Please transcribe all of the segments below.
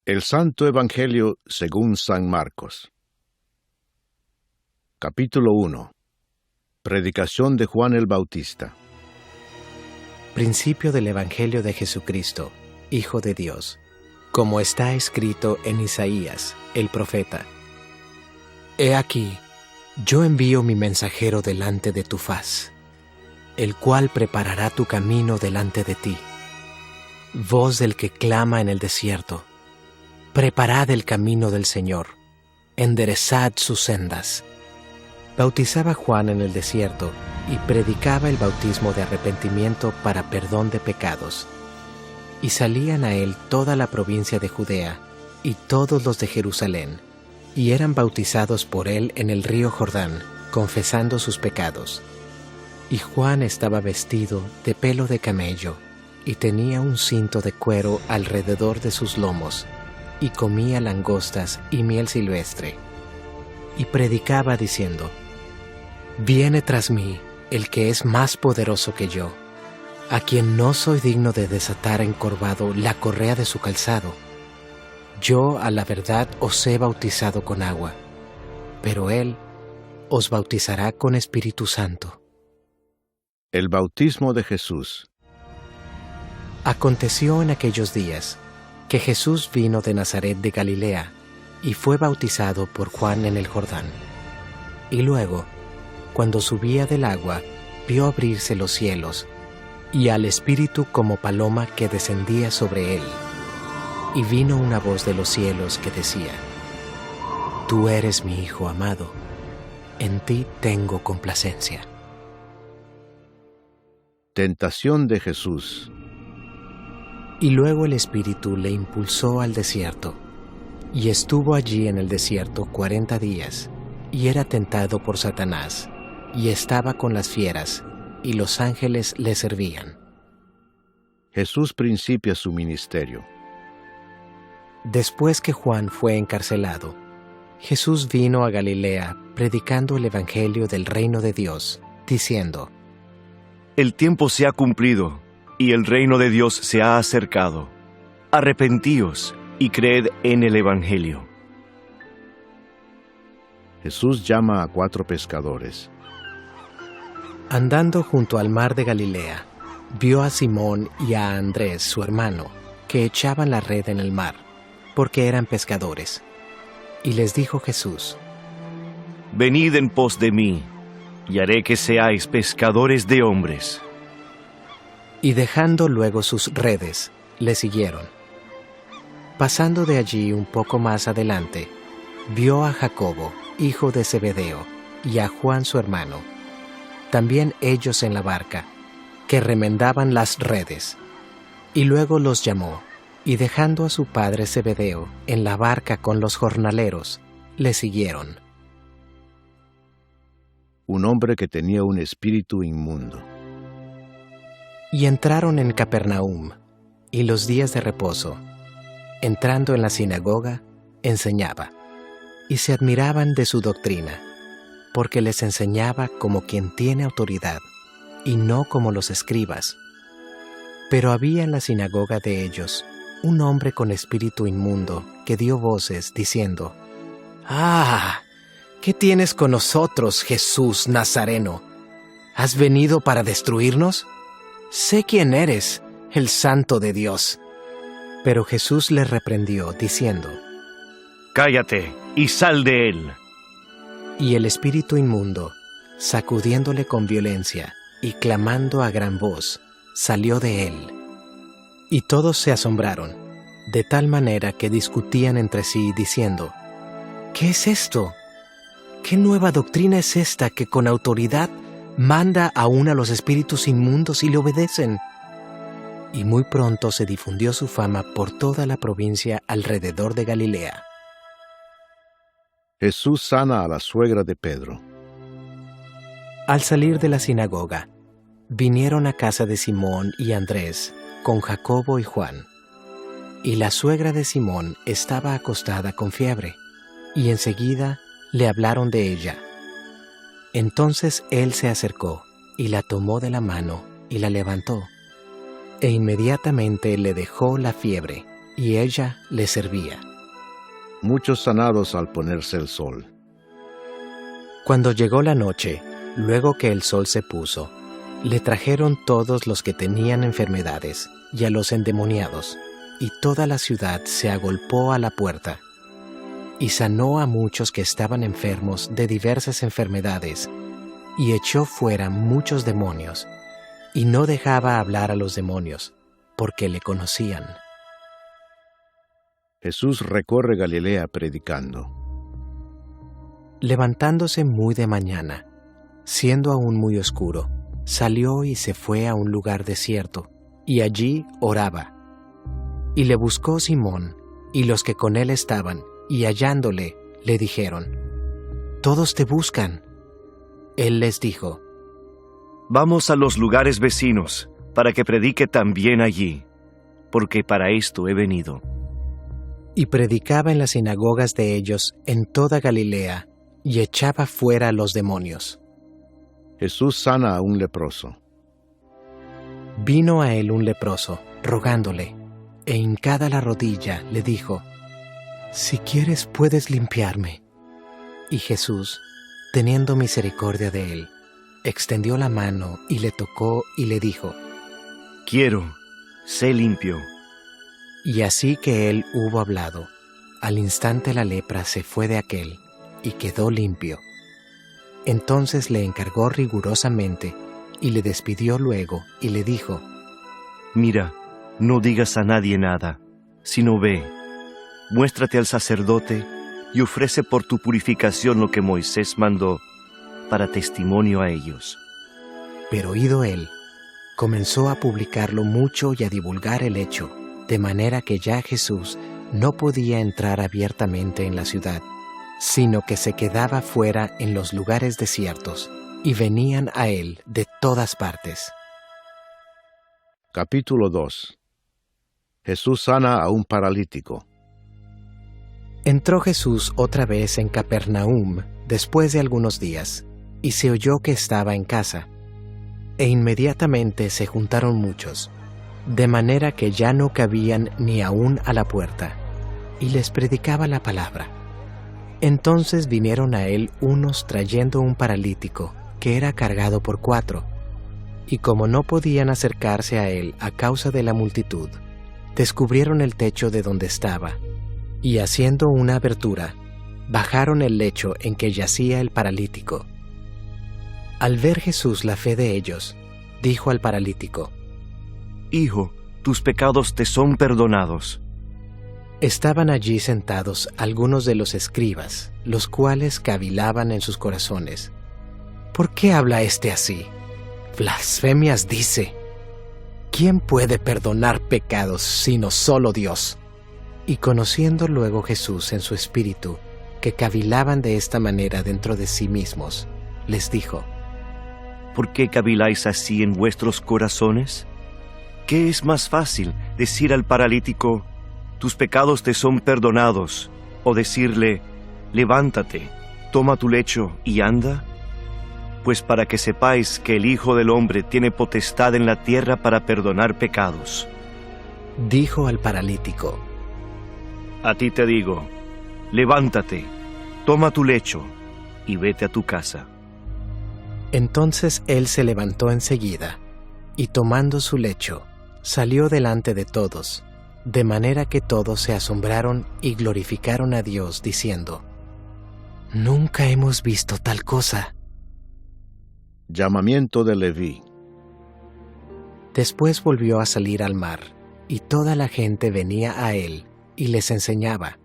El Santo Evangelio según San Marcos. Capítulo 1. Predicación de Juan el Bautista. Principio del Evangelio de Jesucristo, Hijo de Dios, como está escrito en Isaías, el profeta. He aquí, yo envío mi mensajero delante de tu faz, el cual preparará tu camino delante de ti. Voz del que clama en el desierto, preparad el camino del Señor, enderezad sus sendas. Bautizaba Juan en el desierto y predicaba el bautismo de arrepentimiento para perdón de pecados. Y salían a él toda la provincia de Judea y todos los de Jerusalén, y eran bautizados por él en el río Jordán, confesando sus pecados. Y Juan estaba vestido de pelo de camello, y tenía un cinto de cuero alrededor de sus lomos, y comía langostas y miel silvestre. Y predicaba diciendo: Viene tras mí el que es más poderoso que yo, a quien no soy digno de desatar encorvado la correa de su calzado. Yo a la verdad os he bautizado con agua, pero él os bautizará con Espíritu Santo. El bautismo de Jesús. Aconteció en aquellos días que Jesús vino de Nazaret de Galilea y fue bautizado por Juan en el Jordán. Y luego, cuando subía del agua, vio abrirse los cielos, y al Espíritu como paloma que descendía sobre él. Y vino una voz de los cielos que decía: Tú eres mi Hijo amado, en ti tengo complacencia. Tentación de Jesús. Y luego el Espíritu le impulsó al desierto, y estuvo allí en el desierto 40 días, y era tentado por Satanás, y estaba con las fieras, y los ángeles le servían. Jesús principia su ministerio. Después que Juan fue encarcelado, Jesús vino a Galilea predicando el Evangelio del reino de Dios, diciendo: El tiempo se ha cumplido, y el reino de Dios se ha acercado. Arrepentíos y creed en el Evangelio. Jesús llama a 4 pescadores. Andando junto al mar de Galilea, vio a Simón y a Andrés, su hermano, que echaban la red en el mar, porque eran pescadores. Y les dijo Jesús: Venid en pos de mí, y haré que seáis pescadores de hombres. Y dejando luego sus redes, le siguieron. Pasando de allí un poco más adelante, vio a Jacobo, hijo de Zebedeo, y a Juan su hermano, también ellos en la barca, que remendaban las redes. Y luego los llamó, y dejando a su padre Zebedeo en la barca con los jornaleros, le siguieron. Un hombre que tenía un espíritu inmundo. Y entraron en Capernaum, y los días de reposo, entrando en la sinagoga, enseñaba, y se admiraban de su doctrina, porque les enseñaba como quien tiene autoridad, y no como los escribas. Pero había en la sinagoga de ellos un hombre con espíritu inmundo que dio voces diciendo: ¡Ah! ¿Qué tienes con nosotros, Jesús Nazareno? ¿Has venido para destruirnos? Sé quién eres, el Santo de Dios. Pero Jesús le reprendió, diciendo: Cállate y sal de él. Y el espíritu inmundo, sacudiéndole con violencia y clamando a gran voz, salió de él. Y todos se asombraron, de tal manera que discutían entre sí, diciendo: ¿Qué es esto? ¿Qué nueva doctrina es esta que con autoridad manda aún a los espíritus inmundos y le obedecen? Y muy pronto se difundió su fama por toda la provincia alrededor de Galilea. Jesús sana a la suegra de Pedro. Al salir de la sinagoga, vinieron a casa de Simón y Andrés con Jacobo y Juan. Y la suegra de Simón estaba acostada con fiebre, y enseguida le hablaron de ella. Entonces él se acercó y la tomó de la mano y la levantó, e inmediatamente le dejó la fiebre, y ella le servía. Muchos sanados al ponerse el sol. Cuando llegó la noche, luego que el sol se puso, le trajeron todos los que tenían enfermedades y a los endemoniados, y toda la ciudad se agolpó a la puerta. Y sanó a muchos que estaban enfermos de diversas enfermedades, y echó fuera muchos demonios, y no dejaba hablar a los demonios, porque le conocían. Jesús recorre Galilea predicando. Levantándose muy de mañana, siendo aún muy oscuro, salió y se fue a un lugar desierto, y allí oraba. Y le buscó Simón, y los que con él estaban, y hallándole, le dijeron: «Todos te buscan». Él les dijo: Vamos a los lugares vecinos, para que predique también allí, porque para esto he venido. Y predicaba en las sinagogas de ellos en toda Galilea, y echaba fuera a los demonios. Jesús sana a un leproso. Vino a él un leproso, rogándole, e hincada la rodilla, le dijo: «Si quieres, puedes limpiarme». Y Jesús, teniendo misericordia de él, extendió la mano y le tocó y le dijo: Quiero, sé limpio. Y así que él hubo hablado, al instante la lepra se fue de aquél, y quedó limpio. Entonces le encargó rigurosamente, y le despidió luego, y le dijo: Mira, no digas a nadie nada, sino ve, muéstrate al sacerdote y ofrece por tu purificación lo que Moisés mandó, para testimonio a ellos. Pero oído él, comenzó a publicarlo mucho y a divulgar el hecho, de manera que ya Jesús no podía entrar abiertamente en la ciudad, sino que se quedaba fuera en los lugares desiertos, y venían a él de todas partes. Capítulo 2. Jesús sana a un paralítico. Entró Jesús otra vez en Capernaum después de algunos días, y se oyó que estaba en casa. E inmediatamente se juntaron muchos, de manera que ya no cabían ni aún a la puerta, y les predicaba la palabra. Entonces vinieron a él unos trayendo un paralítico, que era cargado por 4, y como no podían acercarse a él a causa de la multitud, descubrieron el techo de donde estaba, y haciendo una abertura, bajaron el lecho en que yacía el paralítico. Al ver Jesús la fe de ellos, dijo al paralítico: Hijo, tus pecados te son perdonados. Estaban allí sentados algunos de los escribas, los cuales cavilaban en sus corazones: ¿por qué habla éste así? Blasfemias dice. ¿Quién puede perdonar pecados sino solo Dios? Y conociendo luego Jesús en su espíritu que cavilaban de esta manera dentro de sí mismos, les dijo: ¿Por qué caviláis así en vuestros corazones? ¿Qué es más fácil, decir al paralítico: tus pecados te son perdonados, o decirle: levántate, toma tu lecho y anda? Pues para que sepáis que el Hijo del Hombre tiene potestad en la tierra para perdonar pecados. Dijo al paralítico: A ti te digo, levántate, toma tu lecho y vete a tu casa. Entonces él se levantó enseguida, y tomando su lecho, salió delante de todos, de manera que todos se asombraron y glorificaron a Dios, diciendo: Nunca hemos visto tal cosa. Llamamiento de Leví. Después volvió a salir al mar, y toda la gente venía a él, y les enseñaba.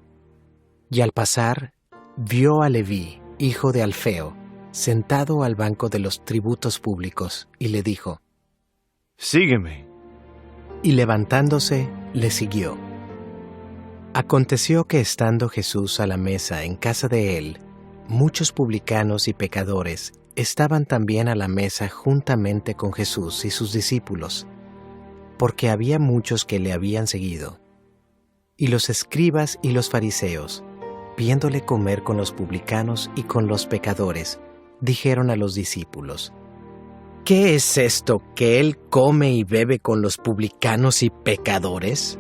Y al pasar, vio a Leví, hijo de Alfeo, sentado al banco de los tributos públicos, y le dijo: Sígueme. Y levantándose, le siguió. Aconteció que estando Jesús a la mesa en casa de él, muchos publicanos y pecadores estaban también a la mesa juntamente con Jesús y sus discípulos, porque había muchos que le habían seguido. Y los escribas y los fariseos, viéndole comer con los publicanos y con los pecadores, dijeron a los discípulos: ¿Qué es esto que él come y bebe con los publicanos y pecadores?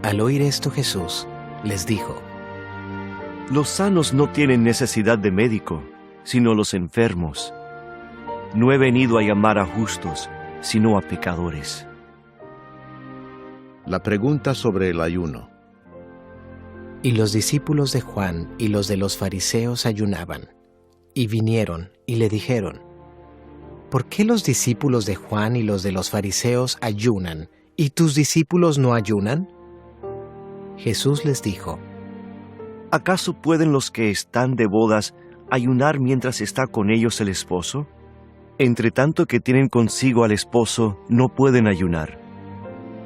Al oír esto Jesús les dijo: Los sanos no tienen necesidad de médico, sino los enfermos. No he venido a llamar a justos, sino a pecadores. La pregunta sobre el ayuno. Y los discípulos de Juan y los de los fariseos ayunaban, y vinieron y le dijeron: ¿Por qué los discípulos de Juan y los de los fariseos ayunan, y tus discípulos no ayunan? Jesús les dijo: ¿Acaso pueden los que están de bodas ayunar mientras está con ellos el esposo? Entre tanto que tienen consigo al esposo, no pueden ayunar.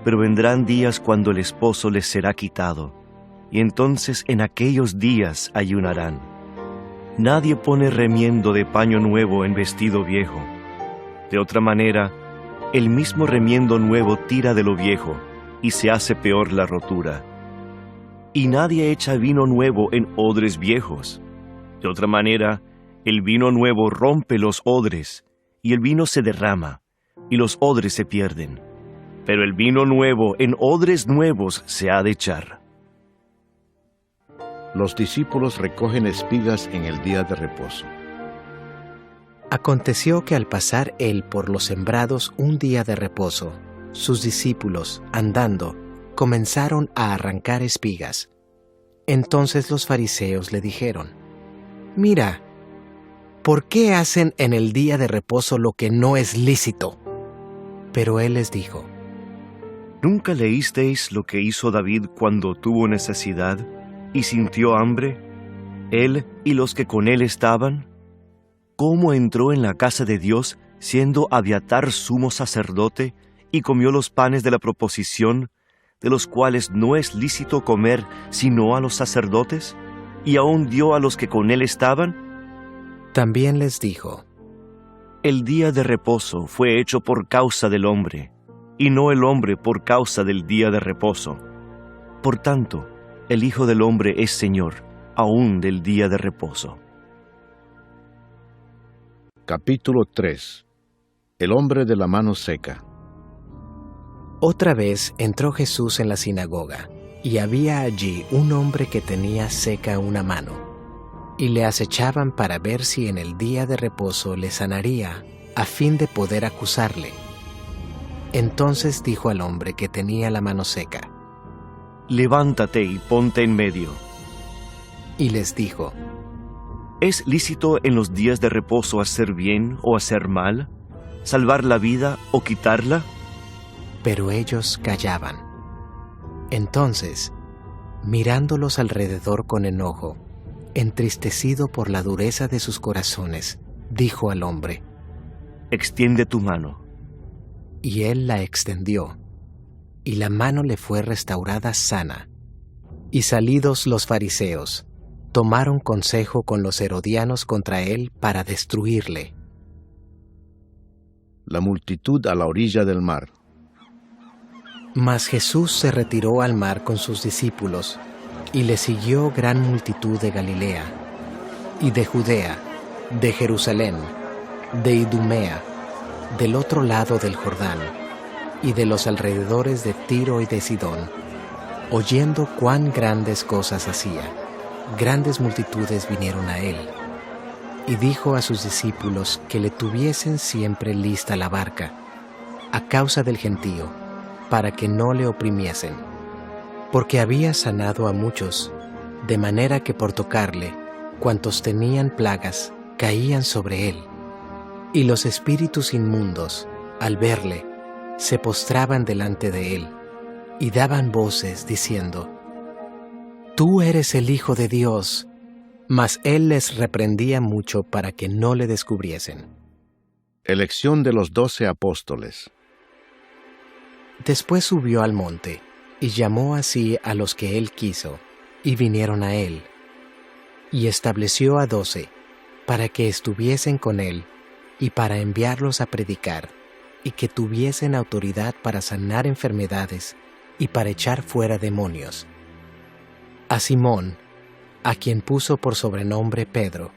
Pero vendrán días cuando el esposo les será quitado, y entonces en aquellos días ayunarán. Nadie pone remiendo de paño nuevo en vestido viejo. De otra manera, el mismo remiendo nuevo tira de lo viejo, y se hace peor la rotura. Y nadie echa vino nuevo en odres viejos. De otra manera, el vino nuevo rompe los odres, y el vino se derrama, y los odres se pierden. Pero el vino nuevo en odres nuevos se ha de echar. Los discípulos recogen espigas en el día de reposo. Aconteció que al pasar él por los sembrados un día de reposo, sus discípulos, andando, comenzaron a arrancar espigas. Entonces los fariseos le dijeron: Mira, ¿por qué hacen en el día de reposo lo que no es lícito? Pero él les dijo: ¿Nunca leísteis lo que hizo David cuando tuvo necesidad y sintió hambre, él y los que con él estaban? ¿Cómo entró en la casa de Dios siendo Abiatar sumo sacerdote y comió los panes de la proposición, de los cuales no es lícito comer sino a los sacerdotes, y aún dio a los que con él estaban? También les dijo: El día de reposo fue hecho por causa del hombre, y no el hombre por causa del día de reposo. Por tanto, el Hijo del Hombre es Señor, aún del día de reposo. Capítulo 3. El hombre de la mano seca. Otra vez entró Jesús en la sinagoga, y había allí un hombre que tenía seca una mano, y le acechaban para ver si en el día de reposo le sanaría, a fin de poder acusarle. Entonces dijo al hombre que tenía la mano seca: Levántate y ponte en medio. Y les dijo: ¿Es lícito en los días de reposo hacer bien o hacer mal? ¿Salvar la vida o quitarla? Pero ellos callaban. Entonces, mirándolos alrededor con enojo, entristecido por la dureza de sus corazones, dijo al hombre: Extiende tu mano. Y él la extendió, y la mano le fue restaurada sana. Y salidos los fariseos, tomaron consejo con los herodianos contra él para destruirle. La multitud a la orilla del mar. Mas Jesús se retiró al mar con sus discípulos, y le siguió gran multitud de Galilea, y de Judea, de Jerusalén, de Idumea, del otro lado del Jordán, y de los alrededores de Tiro y de Sidón, oyendo cuán grandes cosas hacía. Grandes multitudes vinieron a él, y dijo a sus discípulos que le tuviesen siempre lista la barca, a causa del gentío, para que no le oprimiesen, porque había sanado a muchos, de manera que por tocarle, cuantos tenían plagas, caían sobre él. Y los espíritus inmundos, al verle, se postraban delante de él, y daban voces diciendo: Tú eres el Hijo de Dios. Mas él les reprendía mucho para que no le descubriesen. Elección de los 12 apóstoles. Después subió al monte, y llamó así a los que él quiso, y vinieron a él. Y estableció a 12, para que estuviesen con él, y para enviarlos a predicar, y que tuviesen autoridad para sanar enfermedades, y para echar fuera demonios. A Simón, a quien puso por sobrenombre Pedro,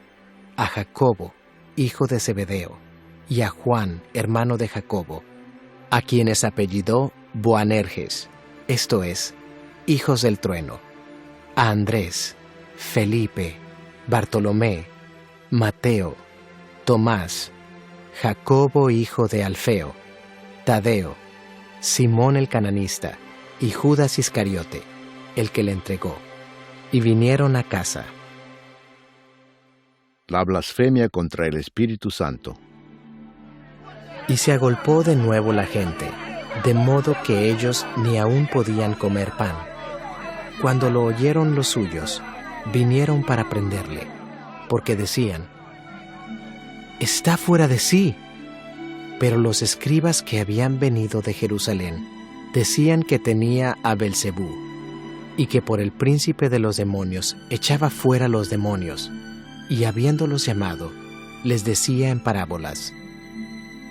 a Jacobo, hijo de Zebedeo, y a Juan, hermano de Jacobo, a quienes apellidó Boanerges, esto es, hijos del trueno, a Andrés, Felipe, Bartolomé, Mateo, Tomás, Jacobo hijo de Alfeo, Tadeo, Simón el cananista y Judas Iscariote, el que le entregó. Y vinieron a casa. La blasfemia contra el Espíritu Santo. Y se agolpó de nuevo la gente, de modo que ellos ni aún podían comer pan. Cuando lo oyeron los suyos, vinieron para prenderle, porque decían: «Está fuera de sí». Pero los escribas que habían venido de Jerusalén decían que tenía a Belcebú, y que por el príncipe de los demonios echaba fuera los demonios, y habiéndolos llamado, les decía en parábolas: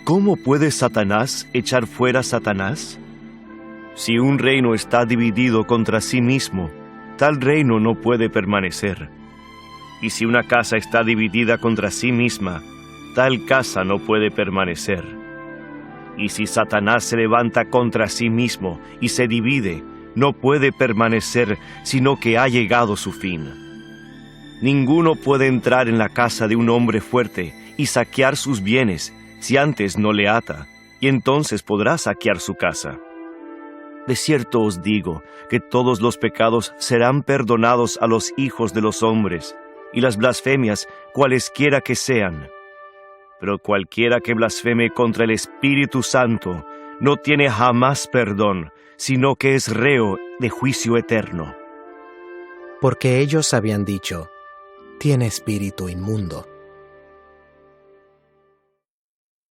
¿Cómo puede Satanás echar fuera a Satanás? Si un reino está dividido contra sí mismo, tal reino no puede permanecer. Y si una casa está dividida contra sí misma, tal casa no puede permanecer. Y si Satanás se levanta contra sí mismo y se divide, no puede permanecer, sino que ha llegado su fin. Ninguno puede entrar en la casa de un hombre fuerte y saquear sus bienes si antes no le ata, y entonces podrá saquear su casa. De cierto os digo que todos los pecados serán perdonados a los hijos de los hombres, y las blasfemias cualesquiera que sean. Pero cualquiera que blasfeme contra el Espíritu Santo no tiene jamás perdón, sino que es reo de juicio eterno. Porque ellos habían dicho: «Tiene espíritu inmundo».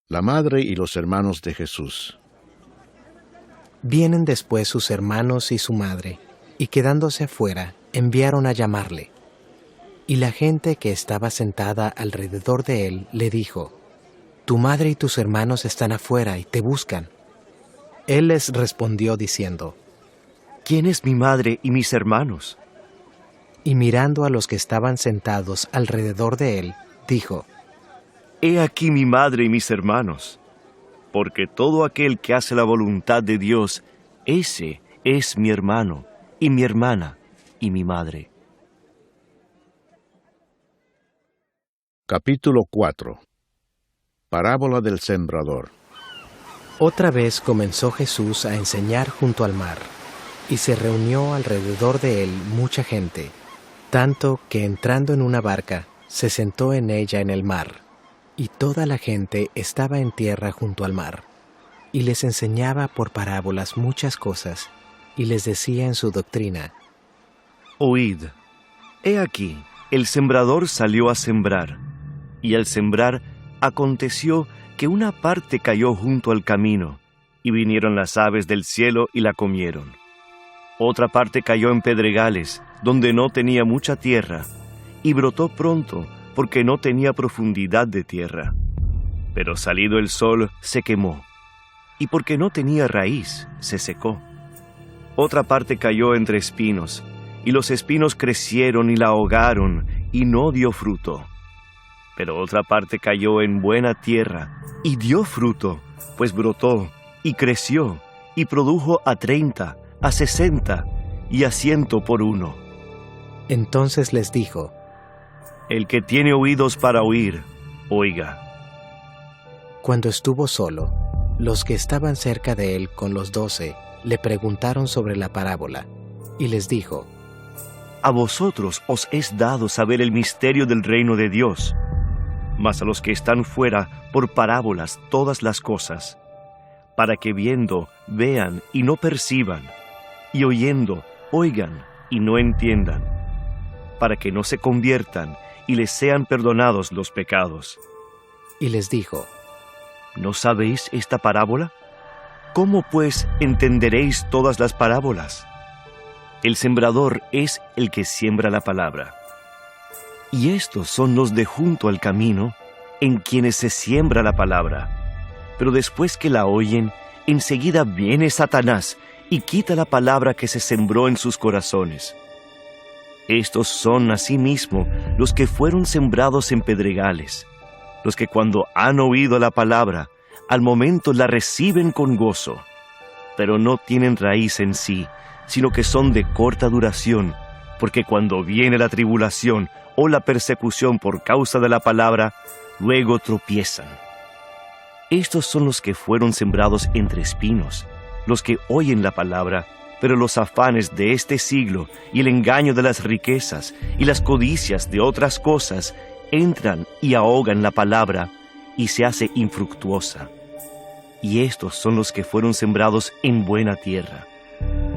La madre y los hermanos de Jesús. Vienen después sus hermanos y su madre, y quedándose afuera, enviaron a llamarle. Y la gente que estaba sentada alrededor de él le dijo: «Tu madre y tus hermanos están afuera y te buscan». Él les respondió diciendo: ¿Quién es mi madre y mis hermanos? Y mirando a los que estaban sentados alrededor de él, dijo: He aquí mi madre y mis hermanos, porque todo aquel que hace la voluntad de Dios, ese es mi hermano, y mi hermana, y mi madre. Capítulo 4. Parábola del sembrador. Otra vez comenzó Jesús a enseñar junto al mar, y se reunió alrededor de él mucha gente, tanto que entrando en una barca, se sentó en ella en el mar, y toda la gente estaba en tierra junto al mar, y les enseñaba por parábolas muchas cosas, y les decía en su doctrina: Oíd, he aquí, el sembrador salió a sembrar, y al sembrar aconteció que una parte cayó junto al camino, y vinieron las aves del cielo y la comieron. Otra parte cayó en pedregales, donde no tenía mucha tierra, y brotó pronto, porque no tenía profundidad de tierra. Pero salido el sol, se quemó, y porque no tenía raíz, se secó. Otra parte cayó entre espinos, y los espinos crecieron y la ahogaron, y no dio fruto. Pero otra parte cayó en buena tierra, y dio fruto, pues brotó, y creció, y produjo a 30, a 60, y a 100 por uno. Entonces les dijo: El que tiene oídos para oír, oiga. Cuando estuvo solo, los que estaban cerca de él con los 12 le preguntaron sobre la parábola, y les dijo: A vosotros os es dado saber el misterio del reino de Dios, mas a los que están fuera por parábolas todas las cosas, para que viendo, vean y no perciban, y oyendo, oigan y no entiendan, para que no se conviertan y les sean perdonados los pecados. Y les dijo: ¿No sabéis esta parábola? ¿Cómo pues entenderéis todas las parábolas? El sembrador es el que siembra la palabra. Y estos son los de junto al camino, en quienes se siembra la palabra. Pero después que la oyen, enseguida viene Satanás y quita la palabra que se sembró en sus corazones. Estos son asimismo los que fueron sembrados en pedregales, los que cuando han oído la palabra, al momento la reciben con gozo, pero no tienen raíz en sí, sino que son de corta duración, porque cuando viene la tribulación o la persecución por causa de la palabra, luego tropiezan. Estos son los que fueron sembrados entre espinos, los que oyen la palabra, pero los afanes de este siglo y el engaño de las riquezas y las codicias de otras cosas entran y ahogan la palabra y se hace infructuosa. Y estos son los que fueron sembrados en buena tierra,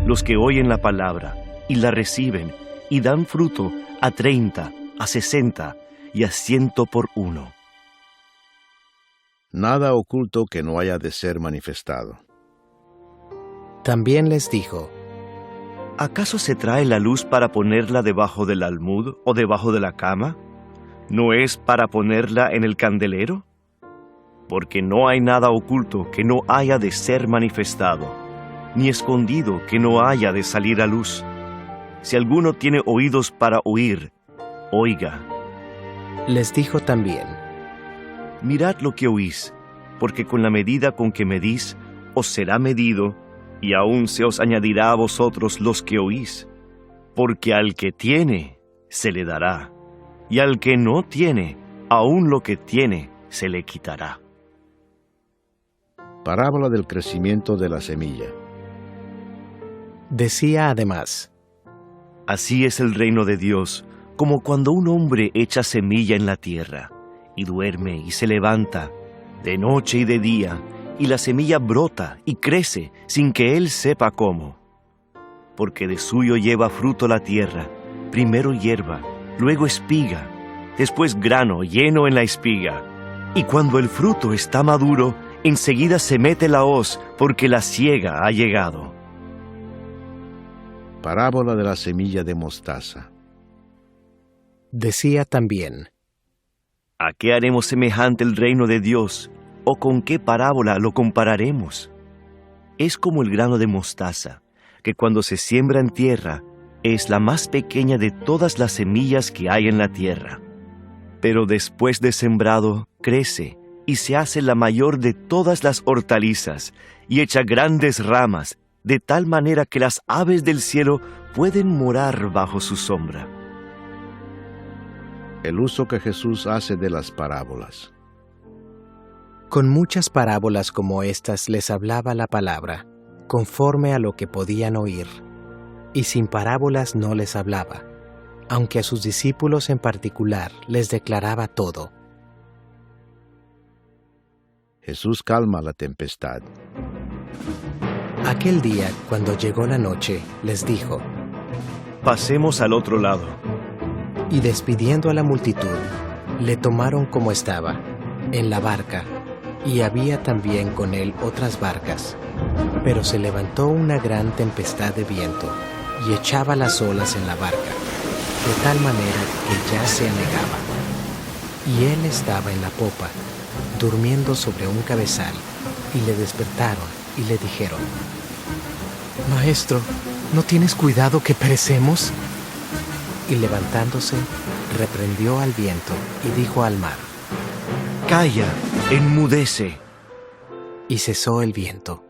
los que oyen la palabra y la reciben y dan fruto a 30, a 60 y a 100 por uno. Nada oculto que no haya de ser manifestado. También les dijo: ¿Acaso se trae la luz para ponerla debajo del almud o debajo de la cama? ¿No es para ponerla en el candelero? Porque no hay nada oculto que no haya de ser manifestado, ni escondido que no haya de salir a luz. Si alguno tiene oídos para oír, oiga. Les dijo también: Mirad lo que oís, porque con la medida con que medís, os será medido, y aún se os añadirá a vosotros los que oís. Porque al que tiene, se le dará, y al que no tiene, aún lo que tiene, se le quitará. Parábola del crecimiento de la semilla. Decía además: Así es el reino de Dios, como cuando un hombre echa semilla en la tierra, y duerme y se levanta, de noche y de día, y la semilla brota y crece sin que él sepa cómo. Porque de suyo lleva fruto la tierra, primero hierba, luego espiga, después grano lleno en la espiga. Y cuando el fruto está maduro, enseguida se mete la hoz, porque la siega ha llegado. Parábola de la semilla de mostaza. Decía también: ¿A qué haremos semejante el reino de Dios? ¿O con qué parábola lo compararemos? Es como el grano de mostaza, que cuando se siembra en tierra, es la más pequeña de todas las semillas que hay en la tierra. Pero después de sembrado, crece y se hace la mayor de todas las hortalizas, y echa grandes ramas, de tal manera que las aves del cielo pueden morar bajo su sombra. El uso que Jesús hace de las parábolas. Con muchas parábolas como estas les hablaba la palabra, conforme a lo que podían oír, y sin parábolas no les hablaba, aunque a sus discípulos en particular les declaraba todo. Jesús calma la tempestad. Aquel día, cuando llegó la noche, les dijo: Pasemos al otro lado. Y despidiendo a la multitud, le tomaron como estaba, en la barca, y había también con él otras barcas. Pero se levantó una gran tempestad de viento, y echaba las olas en la barca, de tal manera que ya se anegaba. Y él estaba en la popa, durmiendo sobre un cabezal, y le despertaron y le dijeron: Maestro, ¿no tienes cuidado que perecemos? Y levantándose, reprendió al viento y dijo al mar: Calla, enmudece. Y cesó el viento,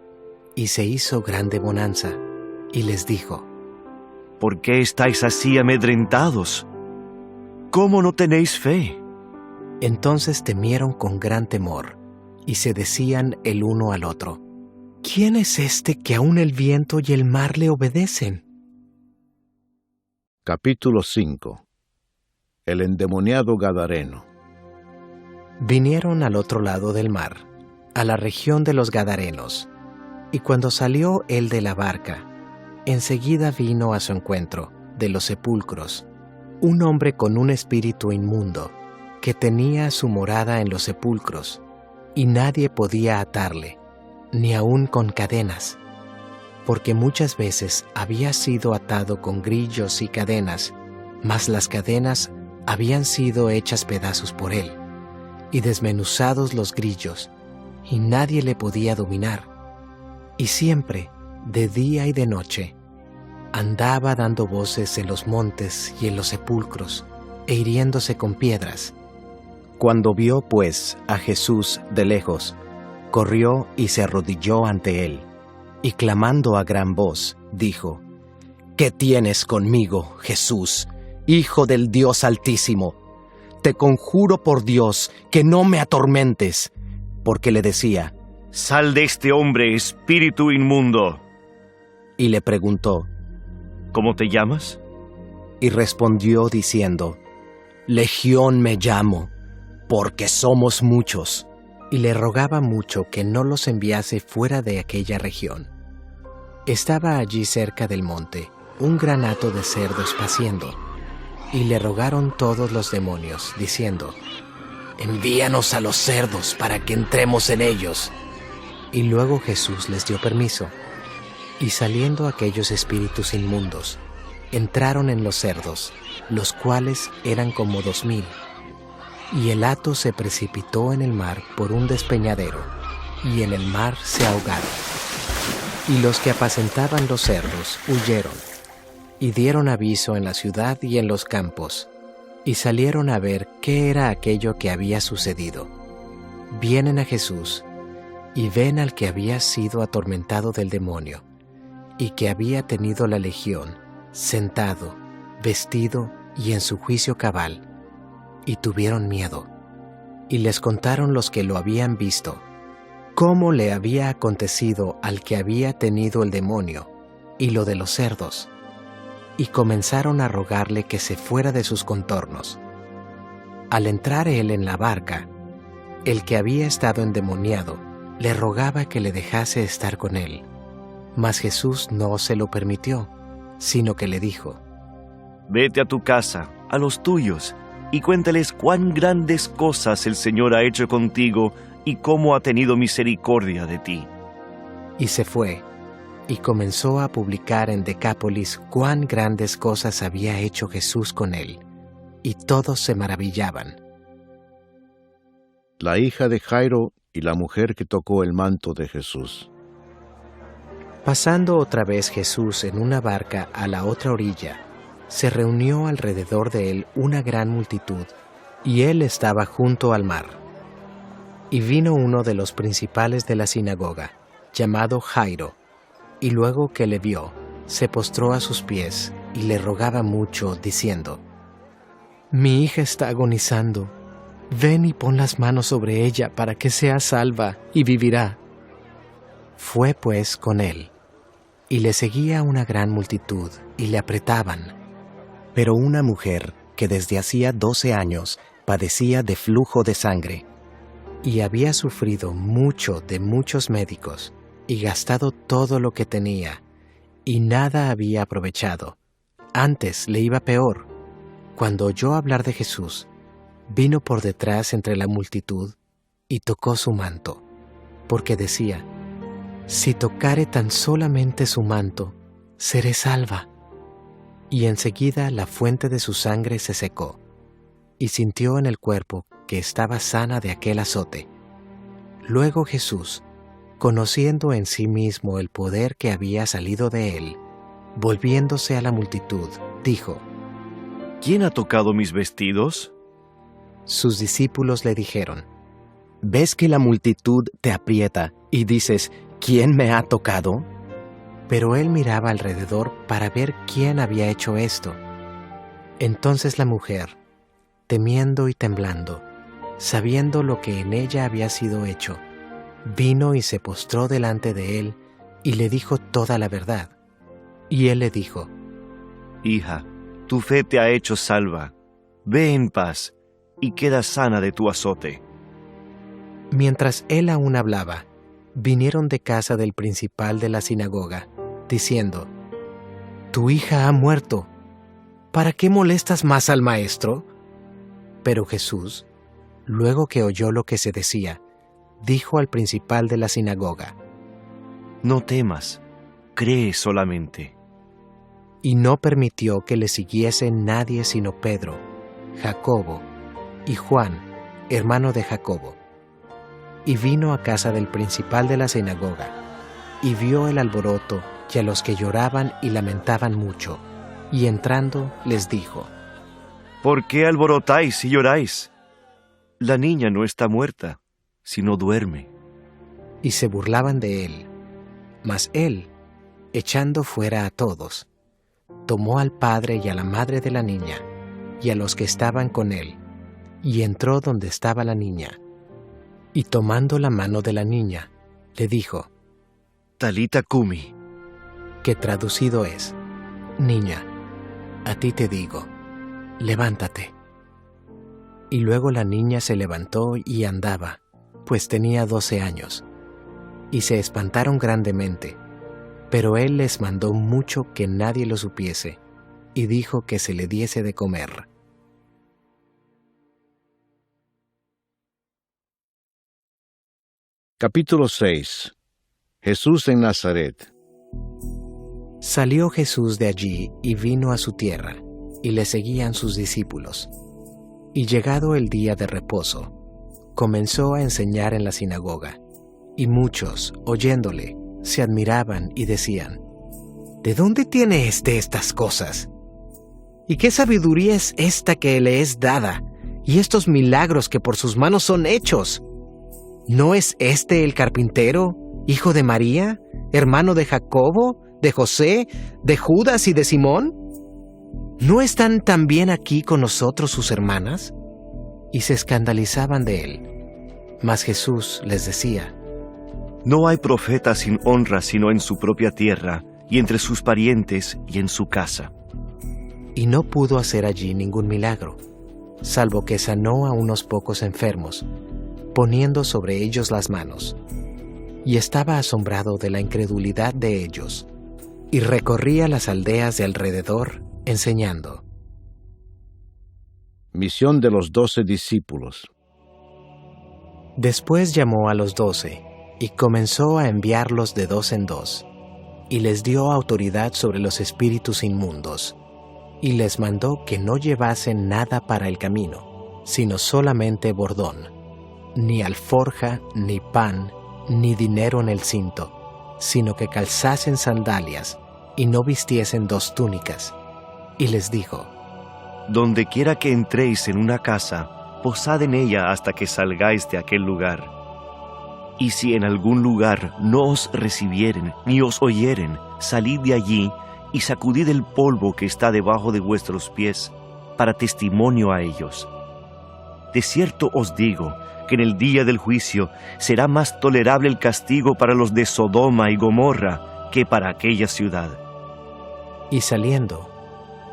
y se hizo grande bonanza, y les dijo: ¿Por qué estáis así amedrentados? ¿Cómo no tenéis fe? Entonces temieron con gran temor, y se decían el uno al otro: ¿Quién es este que aun el viento y el mar le obedecen? Capítulo 5. El endemoniado Gadareno. Vinieron al otro lado del mar, a la región de los Gadarenos, y cuando salió él de la barca, enseguida vino a su encuentro, de los sepulcros, un hombre con un espíritu inmundo, que tenía su morada en los sepulcros, y nadie podía atarle, ni aun con cadenas, porque muchas veces había sido atado con grillos y cadenas, mas las cadenas habían sido hechas pedazos por él, y desmenuzados los grillos, y nadie le podía dominar. Y siempre, de día y de noche, andaba dando voces en los montes y en los sepulcros, e hiriéndose con piedras. Cuando vio, pues, a Jesús de lejos, corrió y se arrodilló ante él, y clamando a gran voz, dijo: ¿Qué tienes conmigo, Jesús, Hijo del Dios Altísimo? Te conjuro por Dios que no me atormentes. Porque le decía, Sal de este hombre, espíritu inmundo. y le preguntó, ¿Cómo te llamas? y respondió diciendo, Legión me llamo, porque somos muchos. Y le rogaba mucho que no los enviase fuera de aquella región. Estaba allí cerca del monte un gran hato de cerdos paciendo, y le rogaron todos los demonios, diciendo, Envíanos a los cerdos para que entremos en ellos. Y luego Jesús les dio permiso, y saliendo aquellos espíritus inmundos, entraron en los cerdos, los cuales eran como 2000. Y el hato se precipitó en el mar por un despeñadero, y en el mar se ahogaron. Y los que apacentaban los cerdos huyeron, y dieron aviso en la ciudad y en los campos, y salieron a ver qué era aquello que había sucedido. Vienen a Jesús, y ven al que había sido atormentado del demonio, y que había tenido la legión, sentado, vestido y en su juicio cabal, y tuvieron miedo. Y les contaron los que lo habían visto, cómo le había acontecido al que había tenido el demonio, y lo de los cerdos. Y comenzaron a rogarle que se fuera de sus contornos. Al entrar él en la barca, el que había estado endemoniado le rogaba que le dejase estar con él. Mas Jesús no se lo permitió, sino que le dijo, Vete a tu casa, a los tuyos, y cuéntales cuán grandes cosas el Señor ha hecho contigo y cómo ha tenido misericordia de ti. y se fue, y comenzó a publicar en Decápolis cuán grandes cosas había hecho Jesús con él, y todos se maravillaban. La hija de Jairo y la mujer que tocó el manto de Jesús. Pasando otra vez Jesús en una barca a la otra orilla, se reunió alrededor de él una gran multitud, y él estaba junto al mar. Y vino uno de los principales de la sinagoga, llamado Jairo, y luego que le vio, se postró a sus pies y le rogaba mucho, diciendo, Mi hija está agonizando, ven y pon las manos sobre ella para que sea salva y vivirá. Fue pues con él, y le seguía una gran multitud, y le apretaban. Pero una mujer que desde hacía 12 años padecía de flujo de sangre, y había sufrido mucho de muchos médicos, y gastado todo lo que tenía, y nada había aprovechado. Antes le iba peor. Cuando oyó hablar de Jesús, vino por detrás entre la multitud, y tocó su manto, porque decía, Si tocare tan solamente su manto, seré salva. Y enseguida la fuente de su sangre se secó, y sintió en el cuerpo que estaba sana de aquel azote. Luego Jesús, conociendo en sí mismo el poder que había salido de él, volviéndose a la multitud, dijo, ¿Quién ha tocado mis vestidos? Sus discípulos le dijeron, ¿Ves que la multitud te aprieta y dices, ¿quién me ha tocado? Pero él miraba alrededor para ver quién había hecho esto. Entonces la mujer, temiendo y temblando, sabiendo lo que en ella había sido hecho, vino y se postró delante de él y le dijo toda la verdad. Y él le dijo, Hija, tu fe te ha hecho salva. Ve en paz y queda sana de tu azote. Mientras él aún hablaba, vinieron de casa del principal de la sinagoga, diciendo, Tu hija ha muerto. ¿Para qué molestas más al maestro? Pero Jesús, luego que oyó lo que se decía, dijo al principal de la sinagoga, No temas, cree solamente. y no permitió que le siguiese nadie sino Pedro, Jacobo y Juan, hermano de Jacobo. Y vino a casa del principal de la sinagoga, y vio el alboroto y a los que lloraban y lamentaban mucho, y entrando les dijo, ¿Por qué alborotáis y lloráis? La niña no está muerta, sino duerme. y se burlaban de él. Mas él, echando fuera a todos, tomó al padre y a la madre de la niña, y a los que estaban con él, y entró donde estaba la niña. Y tomando la mano de la niña, le dijo, Talita Cumi, que traducido es, Niña, a ti te digo, levántate. Y luego la niña se levantó y andaba, pues tenía 12 años. Y se espantaron grandemente, pero él les mandó mucho que nadie lo supiese, y dijo que se le diese de comer. Capítulo 6. Jesús en Nazaret. Salió Jesús de allí y vino a su tierra, y le seguían sus discípulos. Y llegado el día de reposo, comenzó a enseñar en la sinagoga, y muchos, oyéndole, se admiraban y decían, ¿de dónde tiene estas cosas? ¿Y qué sabiduría es esta que le es dada, y estos milagros que por sus manos son hechos? ¿No es este el carpintero, hijo de María, hermano de Jacobo, de José, de Judas y de Simón? ¿No están también aquí con nosotros sus hermanas? Y se escandalizaban de él. Mas Jesús les decía, no hay profeta sin honra sino en su propia tierra, y entre sus parientes y en su casa. y no pudo hacer allí ningún milagro, salvo que sanó a unos pocos enfermos, poniendo sobre ellos las manos. Y estaba asombrado de la incredulidad de ellos, y recorría las aldeas de alrededor, enseñando. Misión de los 12 discípulos. Después llamó a los 12, y comenzó a enviarlos de 2 en 2, y les dio autoridad sobre los espíritus inmundos, y les mandó que no llevasen nada para el camino, sino solamente bordón, ni alforja, ni pan, ni dinero en el cinto, sino que calzasen sandalias, y no vistiesen 2 túnicas. Y les dijo, donde quiera que entréis en una casa, posad en ella hasta que salgáis de aquel lugar. Y si en algún lugar no os recibieren, ni os oyeren, salid de allí, y sacudid el polvo que está debajo de vuestros pies, para testimonio a ellos. De cierto os digo, que en el día del juicio será más tolerable el castigo para los de Sodoma y Gomorra, que para aquella ciudad. y saliendo,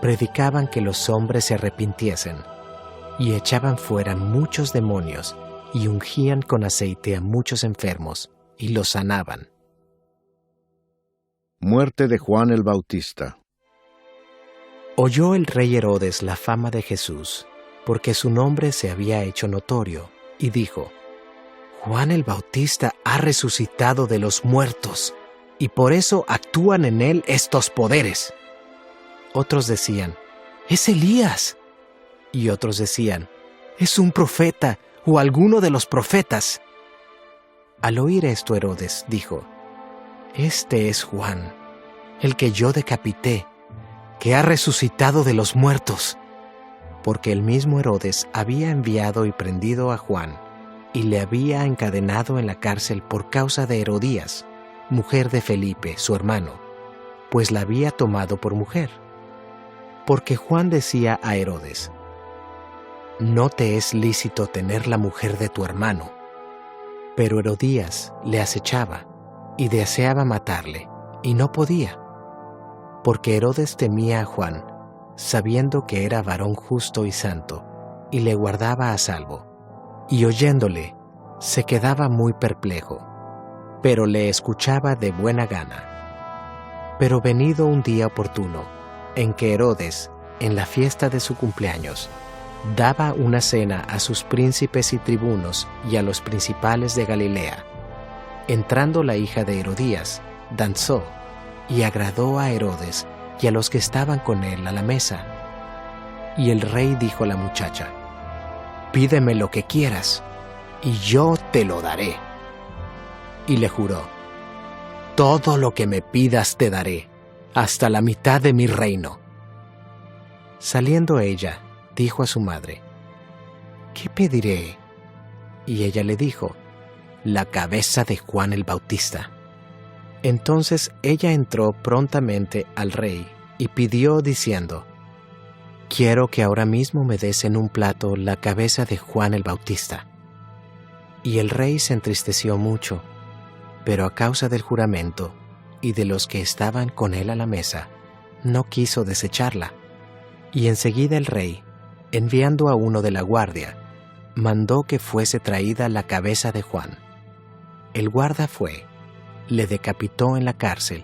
predicaban que los hombres se arrepintiesen, y echaban fuera muchos demonios, y ungían con aceite a muchos enfermos, y los sanaban. Muerte de Juan el Bautista. Oyó el rey Herodes la fama de Jesús, porque su nombre se había hecho notorio, y dijo, Juan el Bautista ha resucitado de los muertos, y por eso actúan en él estos poderes. Otros decían, es Elías. Y otros decían, es un profeta o alguno de los profetas. Al oír esto Herodes dijo, este es Juan, el que yo decapité, que ha resucitado de los muertos. Porque el mismo Herodes había enviado y prendido a Juan, y le había encadenado en la cárcel por causa de Herodías, mujer de Felipe, su hermano, pues la había tomado por mujer. Porque Juan decía a Herodes, no te es lícito tener la mujer de tu hermano. Pero Herodías le acechaba y deseaba matarle, y no podía, porque Herodes temía a Juan, sabiendo que era varón justo y santo, y le guardaba a salvo. Y oyéndole, se quedaba muy perplejo, pero le escuchaba de buena gana. Pero venido un día oportuno, en que Herodes, en la fiesta de su cumpleaños, daba una cena a sus príncipes y tribunos y a los principales de Galilea. Entrando la hija de Herodías, danzó, y agradó a Herodes y a los que estaban con él a la mesa. Y el rey dijo a la muchacha, pídeme lo que quieras, y yo te lo daré. Y le juró, todo lo que me pidas te daré, hasta la mitad de mi reino. Saliendo ella, dijo a su madre, ¿qué pediré? Y ella le dijo, la cabeza de Juan el Bautista. Entonces ella entró prontamente al rey y pidió diciendo: «Quiero que ahora mismo me des en un plato la cabeza de Juan el Bautista». Y el rey se entristeció mucho, pero a causa del juramento y de los que estaban con él a la mesa, no quiso desecharla. Y enseguida el rey, enviando a uno de la guardia, mandó que fuese traída la cabeza de Juan. El guarda fue, le decapitó en la cárcel,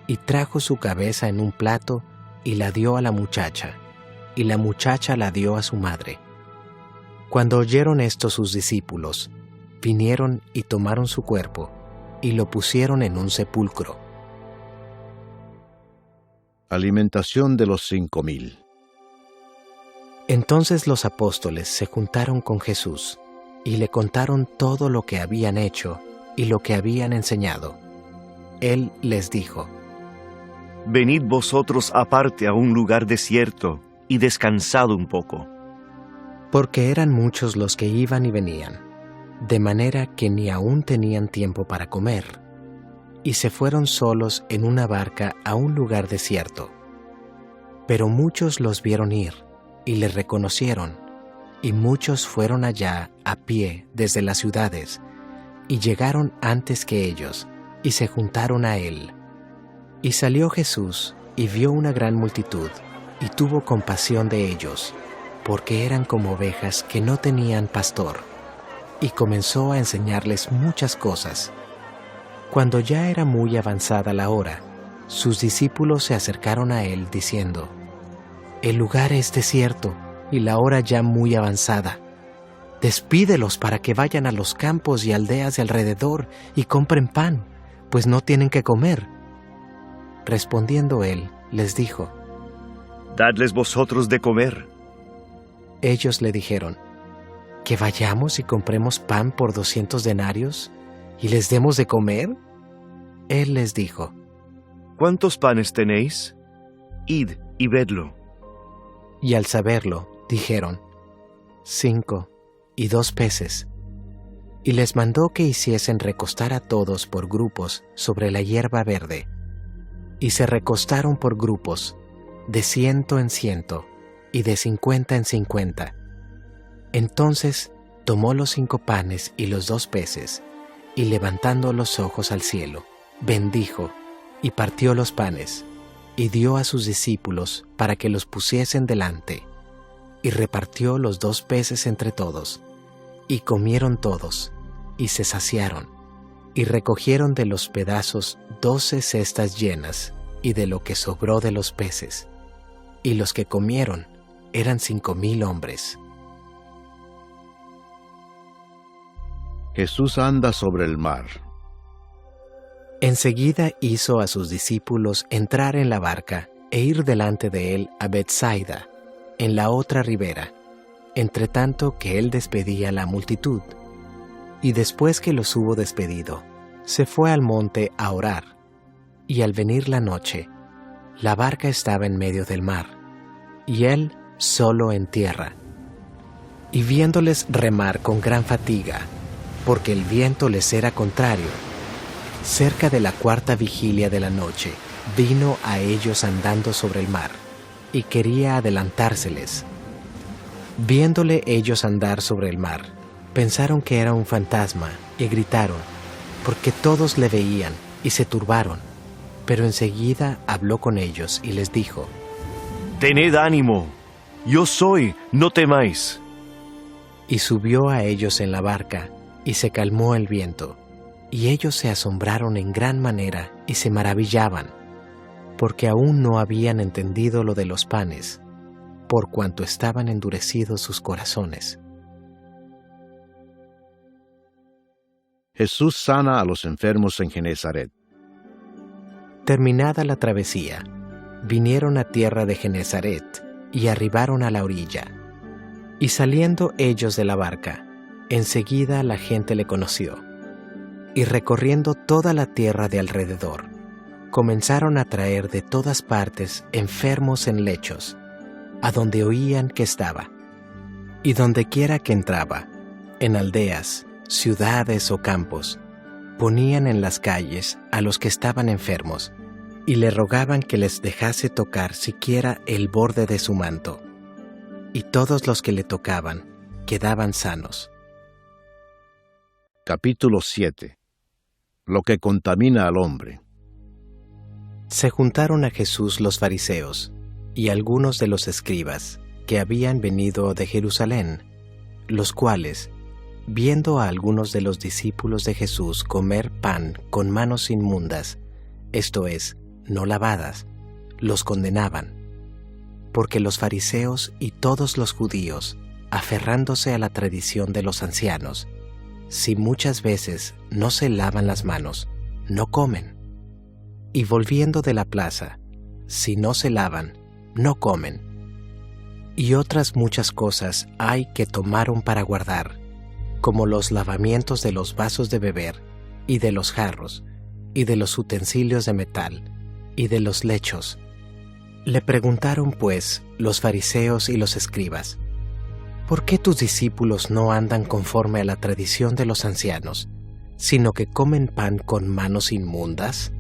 y trajo su cabeza en un plato y la dio a la muchacha, y la muchacha la dio a su madre. Cuando oyeron esto sus discípulos, vinieron y tomaron su cuerpo, y lo pusieron en un sepulcro. Alimentación de los 5,000. Entonces los apóstoles se juntaron con Jesús, y le contaron todo lo que habían hecho y lo que habían enseñado. Él les dijo: Venid vosotros aparte a un lugar desierto y descansad un poco. Porque eran muchos los que iban y venían, de manera que ni aún tenían tiempo para comer, y se fueron solos en una barca a un lugar desierto. Pero muchos los vieron ir, y les reconocieron, y muchos fueron allá a pie desde las ciudades, y llegaron antes que ellos, y se juntaron a él. Y salió Jesús, y vio una gran multitud, y tuvo compasión de ellos, porque eran como ovejas que no tenían pastor, y comenzó a enseñarles muchas cosas. Cuando ya era muy avanzada la hora, sus discípulos se acercaron a él diciendo: «El lugar es desierto y la hora ya muy avanzada. Despídelos para que vayan a los campos y aldeas de alrededor y compren pan, pues no tienen que comer». Respondiendo él, les dijo: Dadles vosotros de comer. Ellos le dijeron: ¿que vayamos y compremos pan por 200 denarios y les demos de comer? Él les dijo: ¿Cuántos panes tenéis? Id y vedlo. Y al saberlo, dijeron: 5 y 2 peces. Y les mandó que hiciesen recostar a todos por grupos sobre la hierba verde. Y se recostaron por grupos, de 100 en 100, y de 50 en 50. Entonces tomó los 5 panes y los 2 peces, y levantando los ojos al cielo, bendijo, y partió los panes, y dio a sus discípulos para que los pusiesen delante, y repartió los 2 peces entre todos, y comieron todos, y se saciaron, y recogieron de los pedazos 12 cestas llenas, y de lo que sobró de los peces, y los que comieron eran 5,000 hombres. Jesús anda sobre el mar. Enseguida hizo a sus discípulos entrar en la barca e ir delante de él a Betsaida, en la otra ribera, entre tanto que él despedía a la multitud. Y después que los hubo despedido, se fue al monte a orar. Y al venir la noche, la barca estaba en medio del mar, y él solo en tierra. Y viéndoles remar con gran fatiga, porque el viento les era contrario, cerca de la 4ª vigilia de la noche, vino a ellos andando sobre el mar, y quería adelantárseles. Viéndole ellos andar sobre el mar, pensaron que era un fantasma, y gritaron, porque todos le veían, y se turbaron. Pero enseguida habló con ellos, y les dijo: Tened ánimo, yo soy, no temáis. Y subió a ellos en la barca, y se calmó el viento. Y ellos se asombraron en gran manera y se maravillaban, porque aún no habían entendido lo de los panes, por cuanto estaban endurecidos sus corazones. Jesús sana a los enfermos en Genezaret. Terminada la travesía, vinieron a tierra de Genezaret y arribaron a la orilla. Y saliendo ellos de la barca, enseguida la gente le conoció. Y recorriendo toda la tierra de alrededor, comenzaron a traer de todas partes enfermos en lechos, a donde oían que estaba. Y dondequiera que entraba, en aldeas, ciudades o campos, ponían en las calles a los que estaban enfermos, y le rogaban que les dejase tocar siquiera el borde de su manto. Y todos los que le tocaban quedaban sanos. Capítulo 7. Lo que contamina al hombre. Se juntaron a Jesús los fariseos y algunos de los escribas que habían venido de Jerusalén, los cuales, viendo a algunos de los discípulos de Jesús comer pan con manos inmundas, esto es, no lavadas, los condenaban, porque los fariseos y todos los judíos, aferrándose a la tradición de los ancianos, si muchas veces no se lavan las manos, no comen. Y volviendo de la plaza, si no se lavan, no comen. Y otras muchas cosas hay que tomaron para guardar, como los lavamientos de los vasos de beber, y de los jarros, y de los utensilios de metal, y de los lechos. Le preguntaron pues los fariseos y los escribas: ¿por qué tus discípulos no andan conforme a la tradición de los ancianos, sino que comen pan con manos inmundas?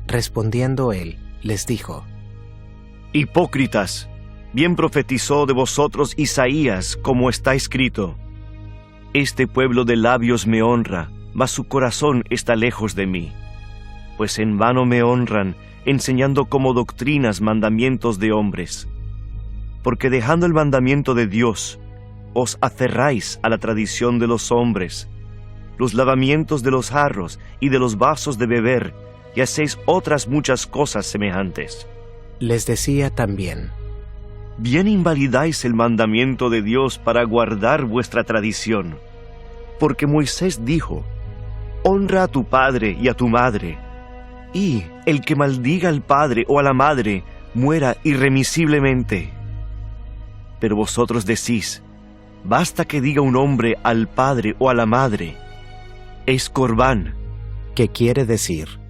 Respondiendo él, les dijo: Hipócritas, bien profetizó de vosotros Isaías, como está escrito: Este pueblo de labios me honra, mas su corazón está lejos de mí. Pues en vano me honran, enseñando como doctrinas mandamientos de hombres. Porque dejando el mandamiento de Dios, os aferráis a la tradición de los hombres, los lavamientos de los jarros y de los vasos de beber, y hacéis otras muchas cosas semejantes. Les decía también: Bien invalidáis el mandamiento de Dios para guardar vuestra tradición. Porque Moisés dijo: Honra a tu padre y a tu madre, y el que maldiga al padre o a la madre muera irremisiblemente. Pero vosotros decís: basta que diga un hombre al padre o a la madre, es corbán, que quiere decir,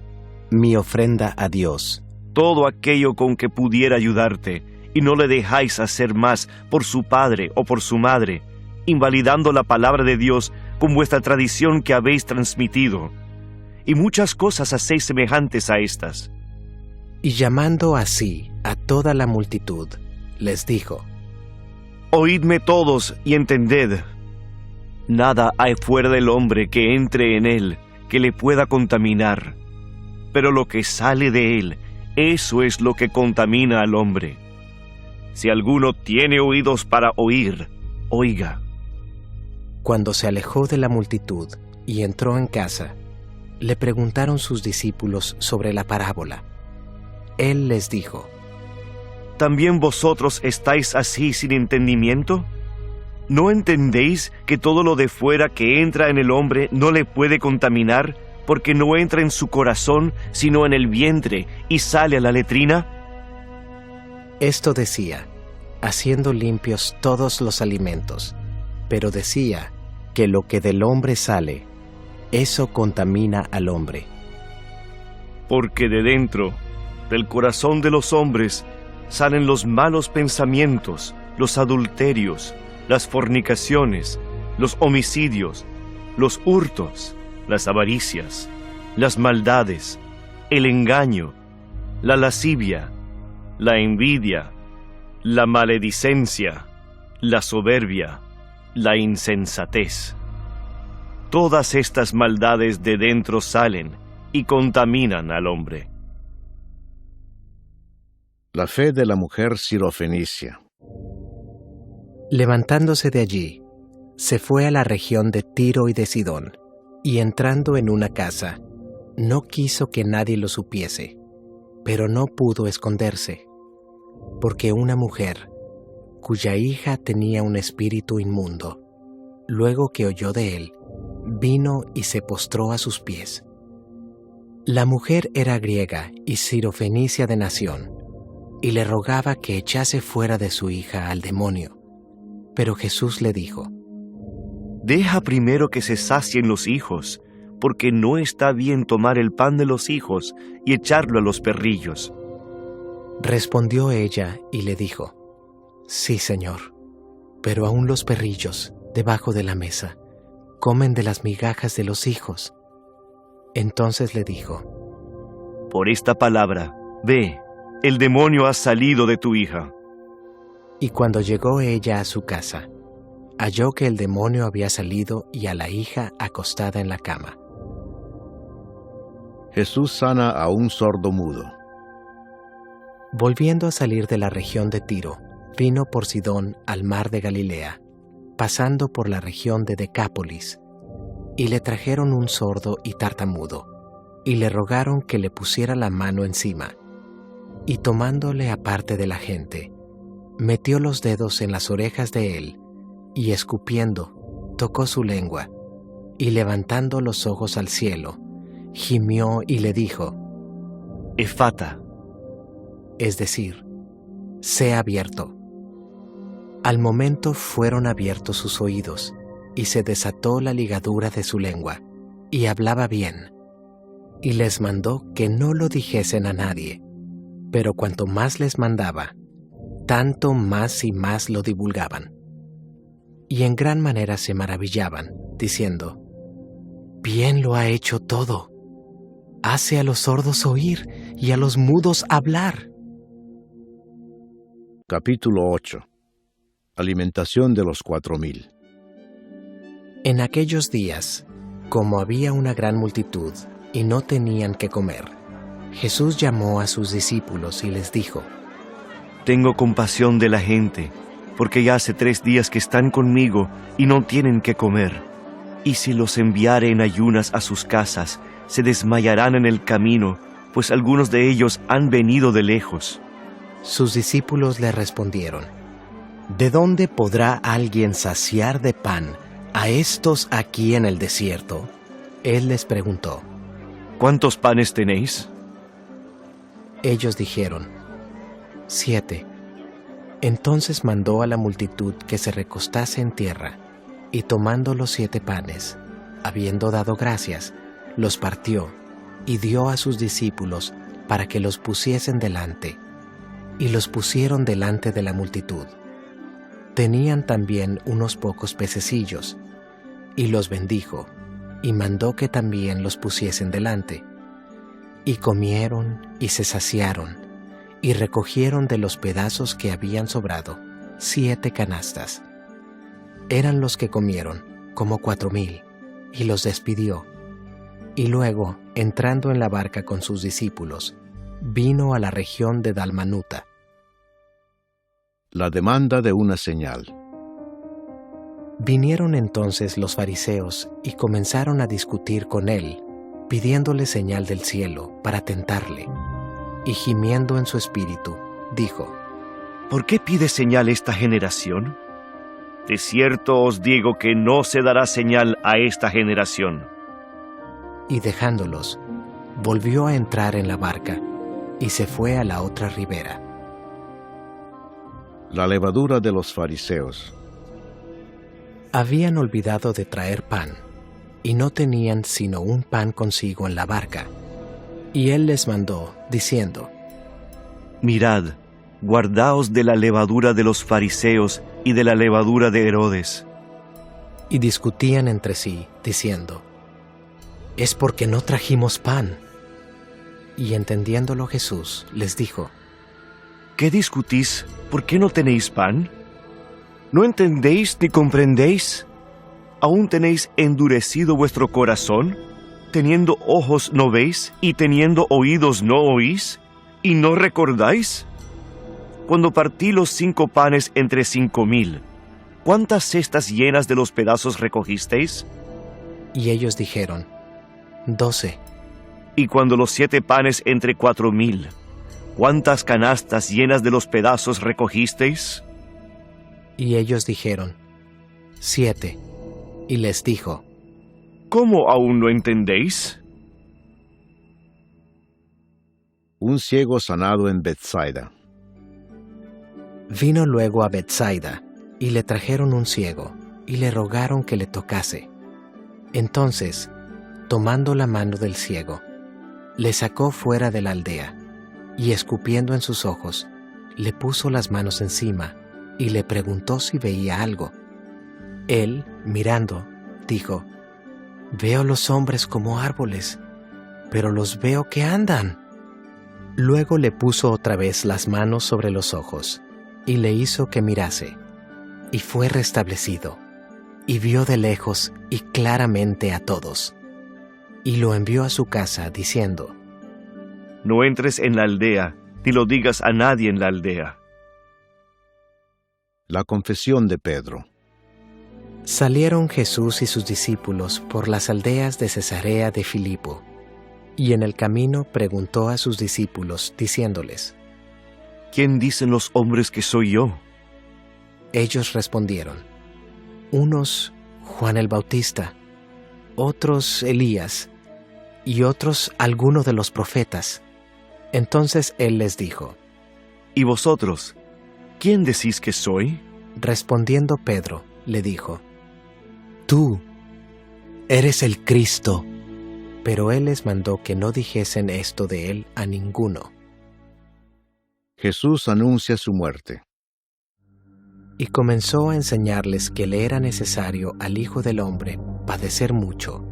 mi ofrenda a Dios. Todo aquello con que pudiera ayudarte, y no le dejáis hacer más por su padre o por su madre, invalidando la palabra de Dios con vuestra tradición que habéis transmitido. Y muchas cosas hacéis semejantes a estas. Y llamando así a toda la multitud, les dijo: Oídme todos y entended. Nada hay fuera del hombre que entre en él, que le pueda contaminar. Pero lo que sale de él, eso es lo que contamina al hombre. Si alguno tiene oídos para oír, oiga. Cuando se alejó de la multitud y entró en casa, le preguntaron sus discípulos sobre la parábola. Él les dijo: ¿También vosotros estáis así sin entendimiento? ¿No entendéis que todo lo de fuera que entra en el hombre no le puede contaminar, porque no entra en su corazón, sino en el vientre, y sale a la letrina? Esto decía, haciendo limpios todos los alimentos, pero decía que lo que del hombre sale, eso contamina al hombre. Porque de dentro, del corazón de los hombres, salen los malos pensamientos, los adulterios, las fornicaciones, los homicidios, los hurtos, las avaricias, las maldades, el engaño, la lascivia, la envidia, la maledicencia, la soberbia, la insensatez. Todas estas maldades de dentro salen y contaminan al hombre. La fe de la mujer sirofenicia. Levantándose de allí, se fue a la región de Tiro y de Sidón, y entrando en una casa, no quiso que nadie lo supiese, pero no pudo esconderse, porque una mujer, cuya hija tenía un espíritu inmundo, luego que oyó de él, vino y se postró a sus pies. La mujer era griega y sirofenicia de nación, y le rogaba que echase fuera de su hija al demonio. Pero Jesús le dijo: Deja primero que se sacien los hijos, porque no está bien tomar el pan de los hijos y echarlo a los perrillos. Respondió ella y le dijo: Sí, Señor, pero aún los perrillos, debajo de la mesa, comen de las migajas de los hijos. Entonces le dijo: por esta palabra, ve, el demonio ha salido de tu hija. Y cuando llegó ella a su casa, halló que el demonio había salido y a la hija acostada en la cama. Jesús sana a un sordo mudo. Volviendo a salir de la región de Tiro, vino por Sidón al mar de Galilea, pasando por la región de Decápolis, y le trajeron un sordo y tartamudo, y le rogaron que le pusiera la mano encima, y tomándole aparte de la gente, metió los dedos en las orejas de él, y escupiendo, tocó su lengua, y levantando los ojos al cielo, gimió y le dijo, Efata, es decir, sé abierto. Al momento fueron abiertos sus oídos, y se desató la ligadura de su lengua, y hablaba bien. Y les mandó que no lo dijesen a nadie, pero cuanto más les mandaba, tanto más y más lo divulgaban. Y en gran manera se maravillaban, diciendo, bien lo ha hecho todo. Hace a los sordos oír y a los mudos hablar. Capítulo 8. Alimentación de los 4,000. En aquellos días, como había una gran multitud y no tenían que comer, Jesús llamó a sus discípulos y les dijo, tengo compasión de la gente, porque ya hace 3 días que están conmigo y no tienen que comer. Y si los enviare en ayunas a sus casas, se desmayarán en el camino, pues algunos de ellos han venido de lejos. Sus discípulos le respondieron, ¿de dónde podrá alguien saciar de pan a estos aquí en el desierto? Él les preguntó, ¿cuántos panes tenéis? Ellos dijeron, 7. Entonces mandó a la multitud que se recostase en tierra, y tomando los 7 panes, habiendo dado gracias, los partió y dio a sus discípulos para que los pusiesen delante, y los pusieron delante de la multitud. Tenían también unos pocos pececillos, y los bendijo, y mandó que también los pusiesen delante. Y comieron y se saciaron, y recogieron de los pedazos que habían sobrado 7 canastas. Eran los que comieron, como 4,000, y los despidió. Y luego, entrando en la barca con sus discípulos, vino a la región de Dalmanuta. La demanda de una señal. Vinieron entonces los fariseos y comenzaron a discutir con él, pidiéndole señal del cielo para tentarle. Y gimiendo en su espíritu, dijo, ¿por qué pide señal esta generación? De cierto os digo que no se dará señal a esta generación. Y dejándolos, volvió a entrar en la barca y se fue a la otra ribera. La levadura de los fariseos. Habían olvidado de traer pan, y no tenían sino un pan consigo en la barca. Y él les mandó, diciendo, mirad, guardaos de la levadura de los fariseos y de la levadura de Herodes. Y discutían entre sí, diciendo, es porque no trajimos pan. Y entendiéndolo Jesús, les dijo, ¿qué discutís? ¿Por qué no tenéis pan? ¿No entendéis ni comprendéis? ¿Aún tenéis endurecido vuestro corazón? ¿Teniendo ojos no veis, y teniendo oídos no oís, y no recordáis? Cuando partí los 5 panes entre 5,000, ¿cuántas cestas llenas de los pedazos recogisteis? Y ellos dijeron, 12. Y cuando los 7 panes entre 4,000, ¿cuántas canastas llenas de los pedazos recogisteis? Y ellos dijeron, 7. Y les dijo, ¿cómo aún no entendéis? Un ciego sanado en Bethsaida. Vino luego a Bethsaida, y le trajeron un ciego, y le rogaron que le tocase. Entonces, tomando la mano del ciego, le sacó fuera de la aldea, y escupiendo en sus ojos, le puso las manos encima, y le preguntó si veía algo. Él, mirando, dijo, veo los hombres como árboles, pero los veo que andan. Luego le puso otra vez las manos sobre los ojos, y le hizo que mirase, y fue restablecido, y vio de lejos y claramente a todos. Y lo envió a su casa, diciendo: No entres en la aldea, ni lo digas a nadie en la aldea. La confesión de Pedro. Salieron Jesús y sus discípulos por las aldeas de Cesarea de Filipo, y en el camino preguntó a sus discípulos, diciéndoles: ¿Quién dicen los hombres que soy yo? Ellos respondieron: unos Juan el Bautista, otros Elías, y otros alguno de los profetas. Entonces él les dijo: ¿Y vosotros? ¿Quién decís que soy? Respondiendo Pedro, le dijo: Tú eres el Cristo. Pero él les mandó que no dijesen esto de él a ninguno. Jesús anuncia su muerte. Y comenzó a enseñarles que le era necesario al Hijo del Hombre padecer mucho,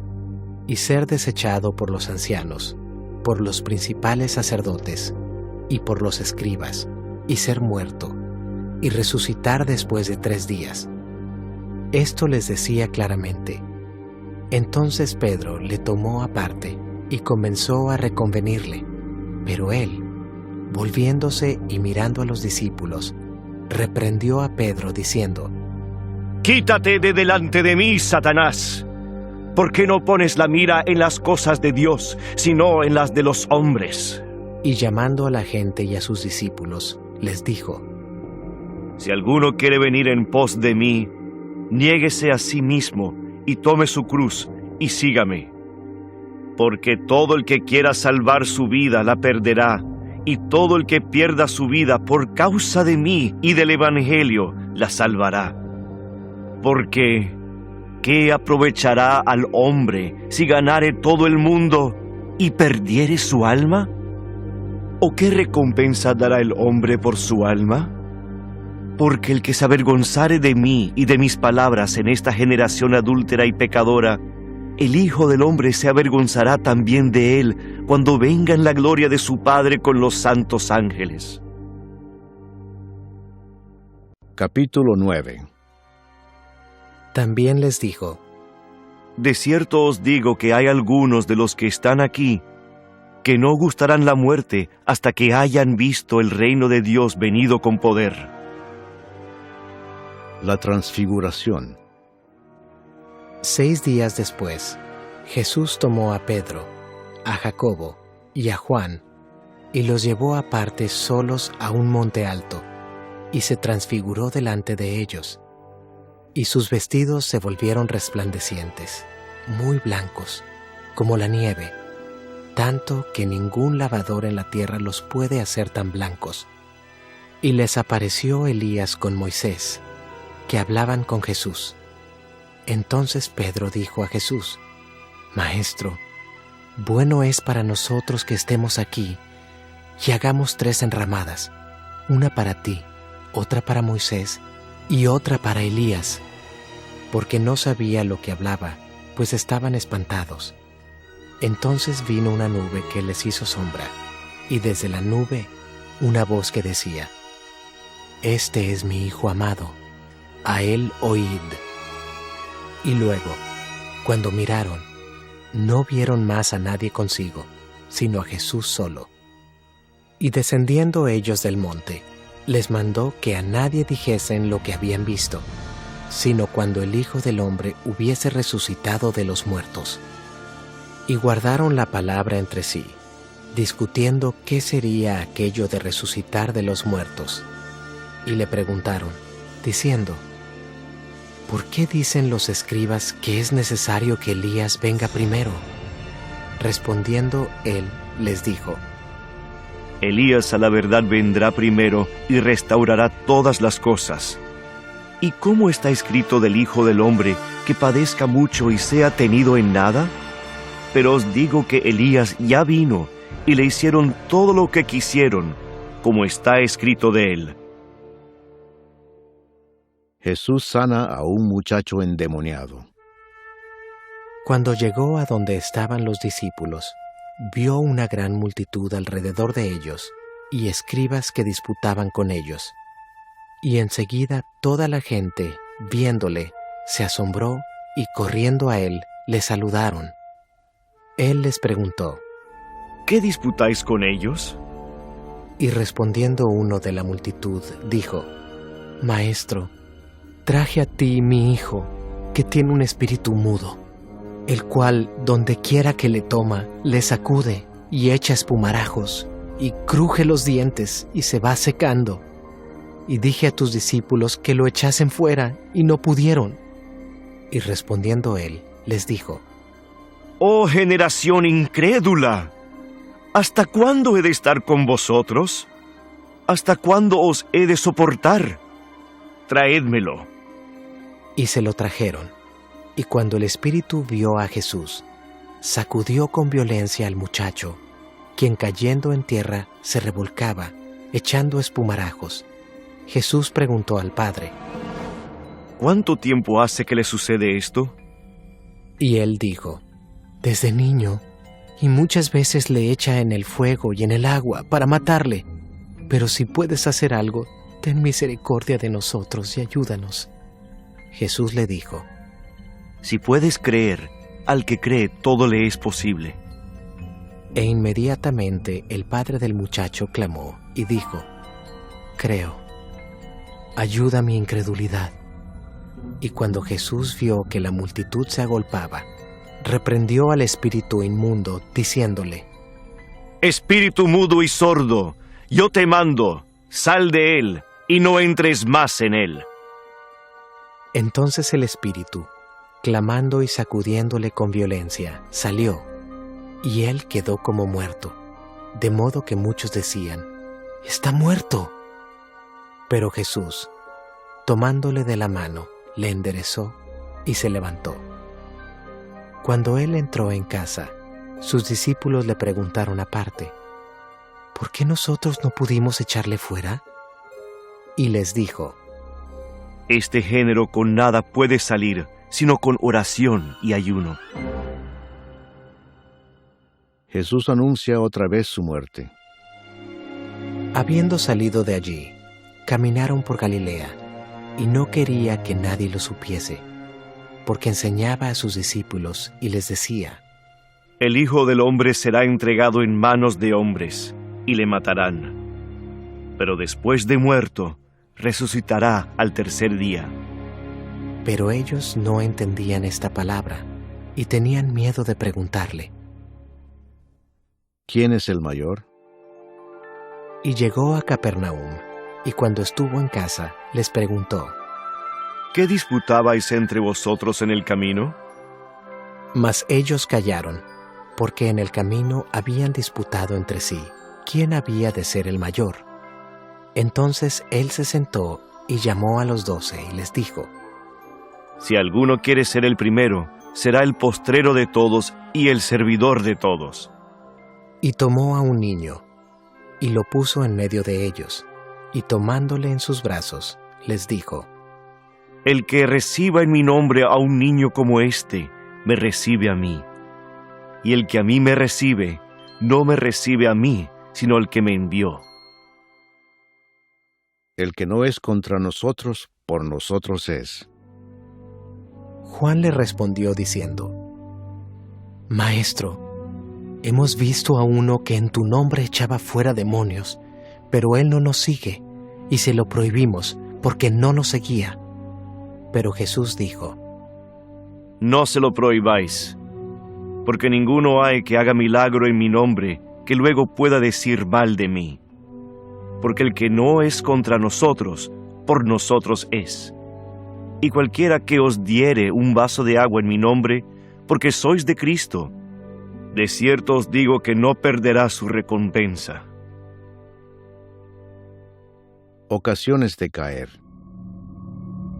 y ser desechado por los ancianos, por los principales sacerdotes, y por los escribas, y ser muerto, y resucitar después de 3 días. Esto les decía claramente. Entonces Pedro le tomó aparte y comenzó a reconvenirle, pero él, volviéndose y mirando a los discípulos, reprendió a Pedro diciendo: Quítate de delante de mí, Satanás. ¿Por qué no pones la mira en las cosas de Dios, sino en las de los hombres? Y llamando a la gente y a sus discípulos, les dijo: Si alguno quiere venir en pos de mí, niéguese a sí mismo y tome su cruz y sígame. Porque todo el que quiera salvar su vida la perderá, y todo el que pierda su vida por causa de mí y del Evangelio la salvará. Porque, ¿qué aprovechará al hombre si ganare todo el mundo y perdiere su alma? ¿O qué recompensa dará el hombre por su alma? Porque el que se avergonzare de mí y de mis palabras en esta generación adúltera y pecadora, el Hijo del Hombre se avergonzará también de él cuando venga en la gloria de su Padre con los santos ángeles. Capítulo 9. También les dijo: De cierto os digo que hay algunos de los que están aquí que no gustarán la muerte hasta que hayan visto el reino de Dios venido con poder. La transfiguración. 6 días después, Jesús tomó a Pedro, a Jacobo y a Juan, y los llevó aparte solos a un monte alto, y se transfiguró delante de ellos. Y sus vestidos se volvieron resplandecientes, muy blancos, como la nieve, tanto que ningún lavador en la tierra los puede hacer tan blancos. Y les apareció Elías con Moisés, que hablaban con Jesús. Entonces Pedro dijo a Jesús: Maestro, bueno es para nosotros que estemos aquí, y hagamos 3 enramadas, una para ti, otra para Moisés, y otra para Elías, porque no sabía lo que hablaba, pues estaban espantados. Entonces vino una nube que les hizo sombra, y desde la nube una voz que decía: Este es mi Hijo amado, a él oíd. Y luego, cuando miraron, no vieron más a nadie consigo, sino a Jesús solo. Y descendiendo ellos del monte, les mandó que a nadie dijesen lo que habían visto, sino cuando el Hijo del Hombre hubiese resucitado de los muertos. Y guardaron la palabra entre sí, discutiendo qué sería aquello de resucitar de los muertos. Y le preguntaron, diciendo: ¿Por qué dicen los escribas que es necesario que Elías venga primero? Respondiendo él, les dijo: Elías a la verdad vendrá primero y restaurará todas las cosas. ¿Y cómo está escrito del Hijo del Hombre que padezca mucho y sea tenido en nada? Pero os digo que Elías ya vino y le hicieron todo lo que quisieron, como está escrito de él. Jesús sana a un muchacho endemoniado. Cuando llegó a donde estaban los discípulos, vio una gran multitud alrededor de ellos y escribas que disputaban con ellos. Y enseguida toda la gente, viéndole, se asombró y corriendo a él, le saludaron. Él les preguntó: ¿Qué disputáis con ellos? Y respondiendo uno de la multitud, dijo: Maestro, traje a ti mi hijo, que tiene un espíritu mudo, el cual, donde quiera que le toma, le sacude y echa espumarajos, y cruje los dientes y se va secando. Y dije a tus discípulos que lo echasen fuera, y no pudieron. Y respondiendo él, les dijo: ¡Oh generación incrédula! ¿Hasta cuándo he de estar con vosotros? ¿Hasta cuándo os he de soportar? Traédmelo. Y se lo trajeron. Y cuando el espíritu vio a Jesús, sacudió con violencia al muchacho, quien cayendo en tierra se revolcaba, echando espumarajos. Jesús preguntó al padre: ¿Cuánto tiempo hace que le sucede esto? Y él dijo: Desde niño, y muchas veces le echa en el fuego y en el agua para matarle. Pero si puedes hacer algo, ten misericordia de nosotros y ayúdanos. Jesús le dijo: Si puedes creer, al que cree todo le es posible. E inmediatamente el padre del muchacho clamó y dijo: Creo, ayuda mi incredulidad. Y cuando Jesús vio que la multitud se agolpaba, reprendió al espíritu inmundo, diciéndole: Espíritu mudo y sordo, yo te mando, sal de él, y no entres más en él. Entonces el espíritu, clamando y sacudiéndole con violencia, salió, y él quedó como muerto, de modo que muchos decían: ¡Está muerto! Pero Jesús, tomándole de la mano, le enderezó y se levantó. Cuando él entró en casa, sus discípulos le preguntaron aparte: ¿Por qué nosotros no pudimos echarle fuera? Y les dijo: Este género con nada puede salir, sino con oración y ayuno. Jesús anuncia otra vez su muerte. Habiendo salido de allí, caminaron por Galilea, y no quería que nadie lo supiese, porque enseñaba a sus discípulos y les decía: El Hijo del Hombre será entregado en manos de hombres, y le matarán. Pero después de muerto, resucitará al tercer día. Pero ellos no entendían esta palabra, y tenían miedo de preguntarle. ¿Quién es el mayor? Y llegó a Capernaum, y cuando estuvo en casa, les preguntó: ¿Qué disputabais entre vosotros en el camino? Mas ellos callaron, porque en el camino habían disputado entre sí quién había de ser el mayor. Entonces él se sentó y llamó a los 12 y les dijo: Si alguno quiere ser el primero, será el postrero de todos y el servidor de todos. Y tomó a un niño, y lo puso en medio de ellos, y tomándole en sus brazos, les dijo: El que reciba en mi nombre a un niño como este, me recibe a mí. Y el que a mí me recibe, no me recibe a mí, sino al que me envió. El que no es contra nosotros, por nosotros es. Juan le respondió diciendo: Maestro, hemos visto a uno que en tu nombre echaba fuera demonios, pero él no nos sigue, y se lo prohibimos, porque no nos seguía. Pero Jesús dijo: No se lo prohibáis, porque ninguno hay que haga milagro en mi nombre, que luego pueda decir mal de mí. Porque el que no es contra nosotros, por nosotros es. Y cualquiera que os diere un vaso de agua en mi nombre, porque sois de Cristo, de cierto os digo que no perderá su recompensa. Ocasiones de caer.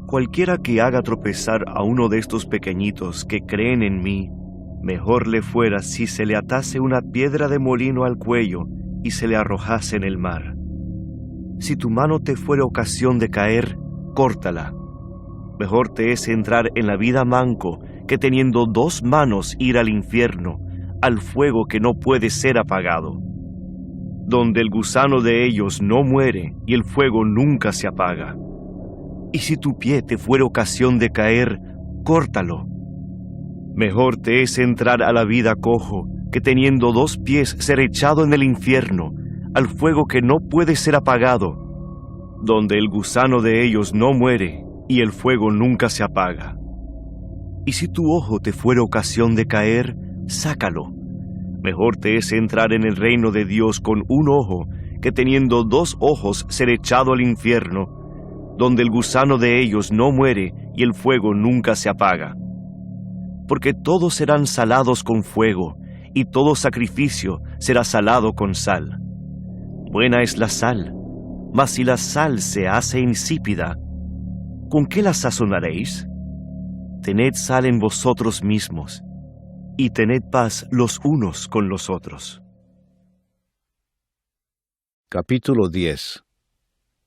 Cualquiera que haga tropezar a uno de estos pequeñitos que creen en mí, mejor le fuera si se le atase una piedra de molino al cuello y se le arrojase en el mar. Si tu mano te fuera ocasión de caer, córtala. Mejor te es entrar en la vida manco que teniendo 2 manos ir al infierno, al fuego que no puede ser apagado, donde el gusano de ellos no muere y el fuego nunca se apaga. Y si tu pie te fuera ocasión de caer, córtalo. Mejor te es entrar a la vida cojo que teniendo 2 pies ser echado en el infierno, al fuego que no puede ser apagado, donde el gusano de ellos no muere y el fuego nunca se apaga. Y si tu ojo te fuera ocasión de caer, sácalo. Mejor te es entrar en el reino de Dios con 1 ojo que teniendo 2 ojos ser echado al infierno, donde el gusano de ellos no muere y el fuego nunca se apaga. Porque todos serán salados con fuego, y todo sacrificio será salado con sal. Buena es la sal, mas si la sal se hace insípida, ¿con qué la sazonaréis? Tened sal en vosotros mismos, y tened paz los unos con los otros. Capítulo 10.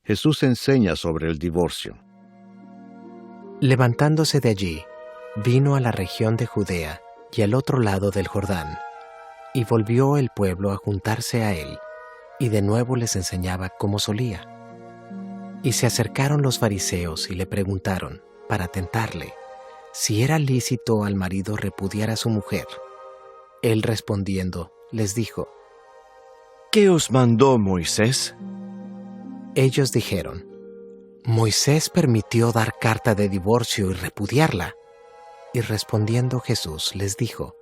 Jesús enseña sobre el divorcio. Levantándose de allí, vino a la región de Judea y al otro lado del Jordán, y volvió el pueblo a juntarse a él, y de nuevo les enseñaba como solía. Y se acercaron los fariseos y le preguntaron, para tentarle, si era lícito al marido repudiar a su mujer. Él respondiendo, les dijo, ¿qué os mandó Moisés? Ellos dijeron, Moisés permitió dar carta de divorcio y repudiarla. Y respondiendo Jesús les dijo,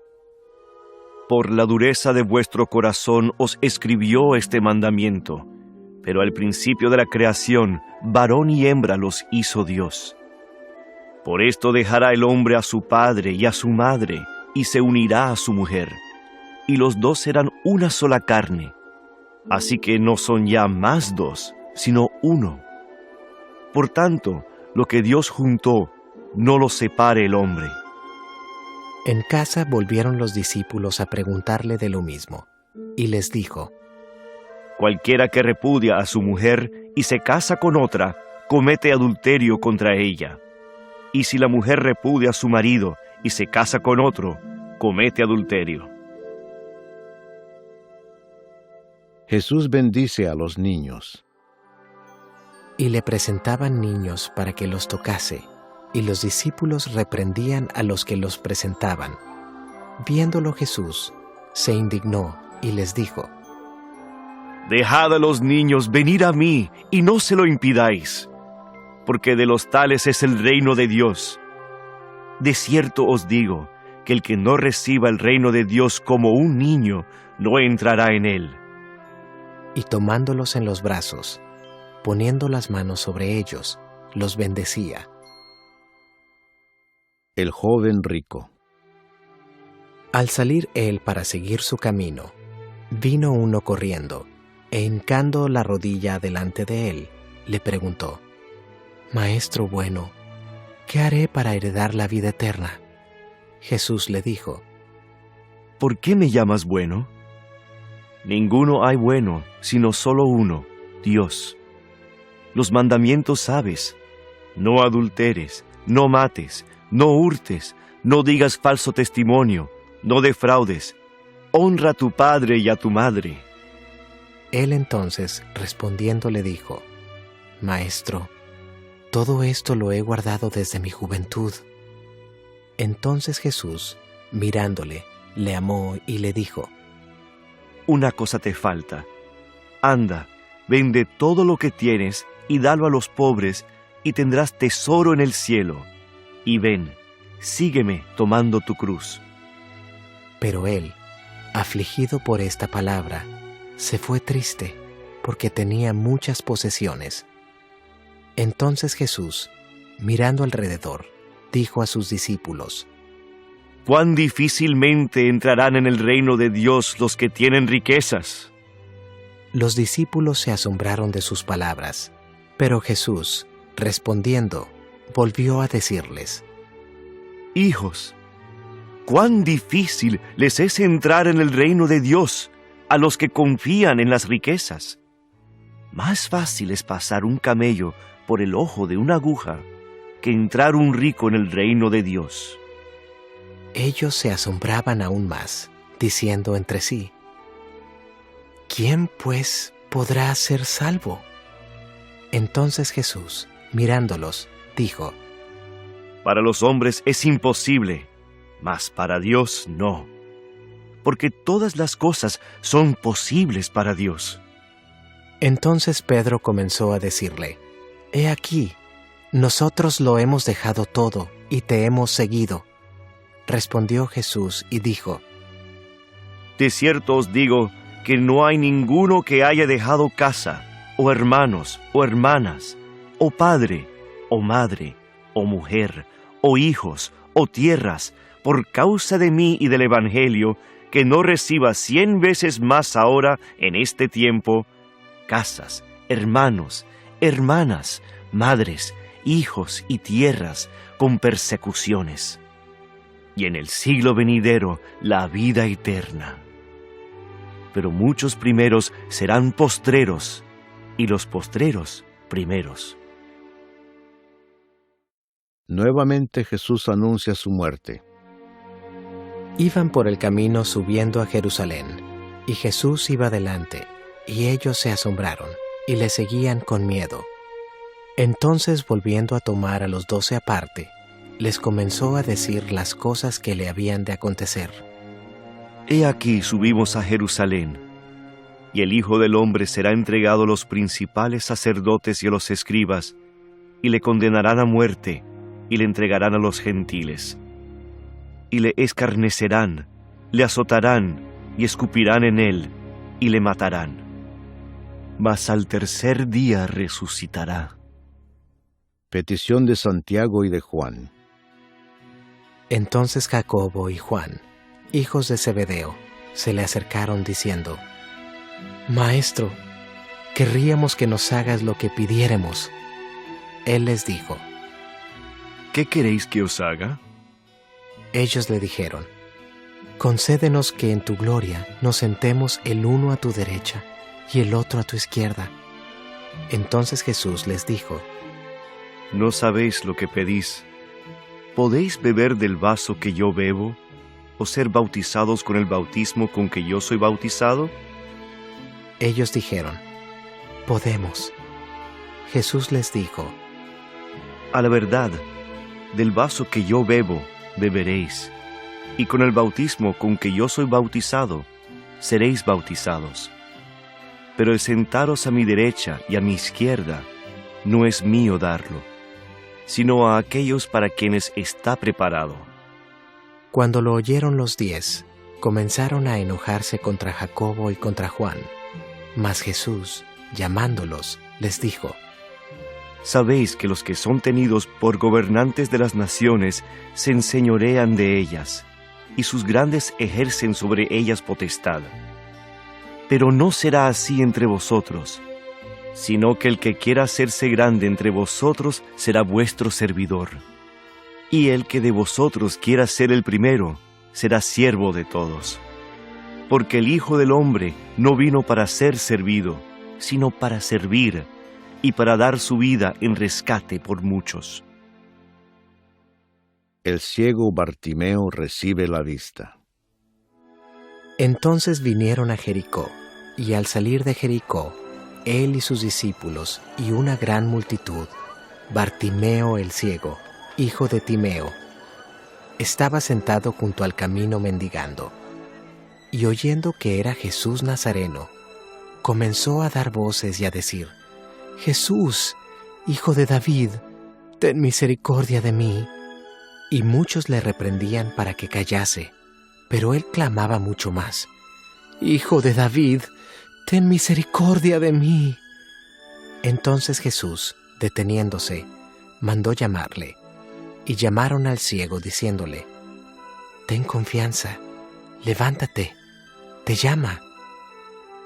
por la dureza de vuestro corazón os escribió este mandamiento, pero al principio de la creación, varón y hembra los hizo Dios. Por esto dejará el hombre a su padre y a su madre, y se unirá a su mujer, y los 2 serán una sola carne. Así que no son ya más 2, sino 1. Por tanto, lo que Dios juntó, no lo separe el hombre. En casa volvieron los discípulos a preguntarle de lo mismo, y les dijo, cualquiera que repudia a su mujer y se casa con otra, comete adulterio contra ella. Y si la mujer repudia a su marido y se casa con otro, comete adulterio. Jesús bendice a los niños. Y le presentaban niños para que los tocase, y los discípulos reprendían a los que los presentaban. Viéndolo Jesús, se indignó y les dijo, dejad a los niños venir a mí, y no se lo impidáis, porque de los tales es el reino de Dios. De cierto os digo, que el que no reciba el reino de Dios como un niño, no entrará en él. Y tomándolos en los brazos, poniendo las manos sobre ellos, los bendecía. El joven rico. Al salir él para seguir su camino, vino uno corriendo, e hincando la rodilla delante de él, le preguntó, Maestro bueno, ¿qué haré para heredar la vida eterna? Jesús le dijo, ¿por qué me llamas bueno? Ninguno hay bueno, sino solo uno, Dios. Los mandamientos sabes: no adulteres, no mates, no hurtes, no digas falso testimonio, no defraudes, honra a tu padre y a tu madre. Él entonces, respondiendo, le dijo, Maestro, todo esto lo he guardado desde mi juventud. Entonces Jesús, mirándole, le amó y le dijo, una cosa te falta. Anda, vende todo lo que tienes y dalo a los pobres, y tendrás tesoro en el cielo. Y ven, sígueme tomando tu cruz. Pero él, afligido por esta palabra, se fue triste, porque tenía muchas posesiones. Entonces Jesús, mirando alrededor, dijo a sus discípulos, cuán difícilmente entrarán en el reino de Dios los que tienen riquezas. Los discípulos se asombraron de sus palabras, pero Jesús, respondiendo, volvió a decirles, hijos, cuán difícil les es entrar en el reino de Dios a los que confían en las riquezas. Más fácil es pasar un camello por el ojo de una aguja que entrar un rico en el reino de Dios. Ellos se asombraban aún más, diciendo entre sí: ¿Quién, pues, podrá ser salvo? Entonces Jesús, mirándolos, dijo: Para los hombres es imposible, mas para Dios no, porque todas las cosas son posibles para Dios. Entonces Pedro comenzó a decirle: He aquí, nosotros lo hemos dejado todo y te hemos seguido. Respondió Jesús y dijo: De cierto os digo que no hay ninguno que haya dejado casa, o hermanos, o hermanas, o padre, o madre, o mujer, o hijos, o tierras, por causa de mí y del Evangelio, que no reciba 100 veces más ahora en este tiempo, casas, hermanos, hermanas, madres, hijos y tierras, con persecuciones, y en el siglo venidero la vida eterna. Pero muchos primeros serán postreros, y los postreros primeros. Nuevamente Jesús anuncia su muerte. Iban por el camino subiendo a Jerusalén, y Jesús iba delante, y ellos se asombraron, y le seguían con miedo. Entonces, volviendo a tomar a los 12 aparte, les comenzó a decir las cosas que le habían de acontecer. He aquí subimos a Jerusalén, y el Hijo del Hombre será entregado a los principales sacerdotes y a los escribas, y le condenarán a muerte, y le entregarán a los gentiles. Y le escarnecerán, le azotarán, y escupirán en él, y le matarán. Mas al tercer día resucitará. Petición de Santiago y de Juan. Entonces Jacobo y Juan, hijos de Zebedeo, se le acercaron diciendo: Maestro, querríamos que nos hagas lo que pidiéremos. Él les dijo: ¿Qué queréis que os haga? Ellos le dijeron: Concédenos que en tu gloria nos sentemos el uno a tu derecha y el otro a tu izquierda. Entonces Jesús les dijo: No sabéis lo que pedís. ¿Podéis beber del vaso que yo bebo, o ser bautizados con el bautismo con que yo soy bautizado? Ellos dijeron: Podemos. Jesús les dijo: A la verdad, del vaso que yo bebo, beberéis, y con el bautismo con que yo soy bautizado, seréis bautizados. Pero el sentaros a mi derecha y a mi izquierda, no es mío darlo, sino a aquellos para quienes está preparado. Cuando lo oyeron los 10, comenzaron a enojarse contra Jacobo y contra Juan. Mas Jesús, llamándolos, les dijo: Sabéis que los que son tenidos por gobernantes de las naciones se enseñorean de ellas, y sus grandes ejercen sobre ellas potestad. Pero no será así entre vosotros, sino que el que quiera hacerse grande entre vosotros será vuestro servidor. Y el que de vosotros quiera ser el primero, será siervo de todos. Porque el Hijo del Hombre no vino para ser servido, sino para servir, y para dar su vida en rescate por muchos. El ciego Bartimeo recibe la vista. Entonces vinieron a Jericó, y al salir de Jericó, él y sus discípulos y una gran multitud, Bartimeo el ciego, hijo de Timeo, estaba sentado junto al camino mendigando, y oyendo que era Jesús Nazareno, comenzó a dar voces y a decir: Jesús, hijo de David, ten misericordia de mí. Y muchos le reprendían para que callase, pero él clamaba mucho más: Hijo de David, ten misericordia de mí. Entonces Jesús, deteniéndose, mandó llamarle, y llamaron al ciego diciéndole: Ten confianza, levántate, te llama.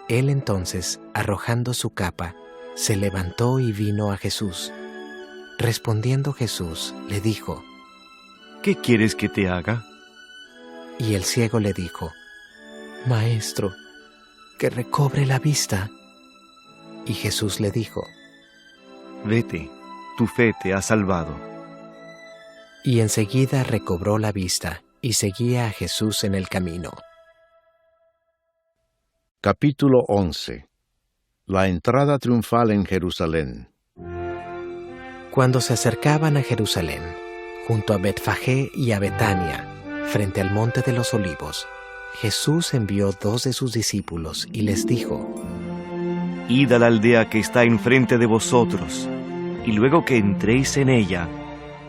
Él entonces, arrojando su capa, se levantó y vino a Jesús. Respondiendo Jesús, le dijo: ¿Qué quieres que te haga? Y el ciego le dijo: Maestro, que recobre la vista. Y Jesús le dijo: Vete, tu fe te ha salvado. Y enseguida recobró la vista y seguía a Jesús en el camino. Capítulo 11. La entrada triunfal en Jerusalén. Cuando se acercaban a Jerusalén, junto a Betfagé y a Betania, frente al monte de los Olivos, Jesús envió 2 de sus discípulos y les dijo: Id a la aldea que está enfrente de vosotros, y luego que entréis en ella,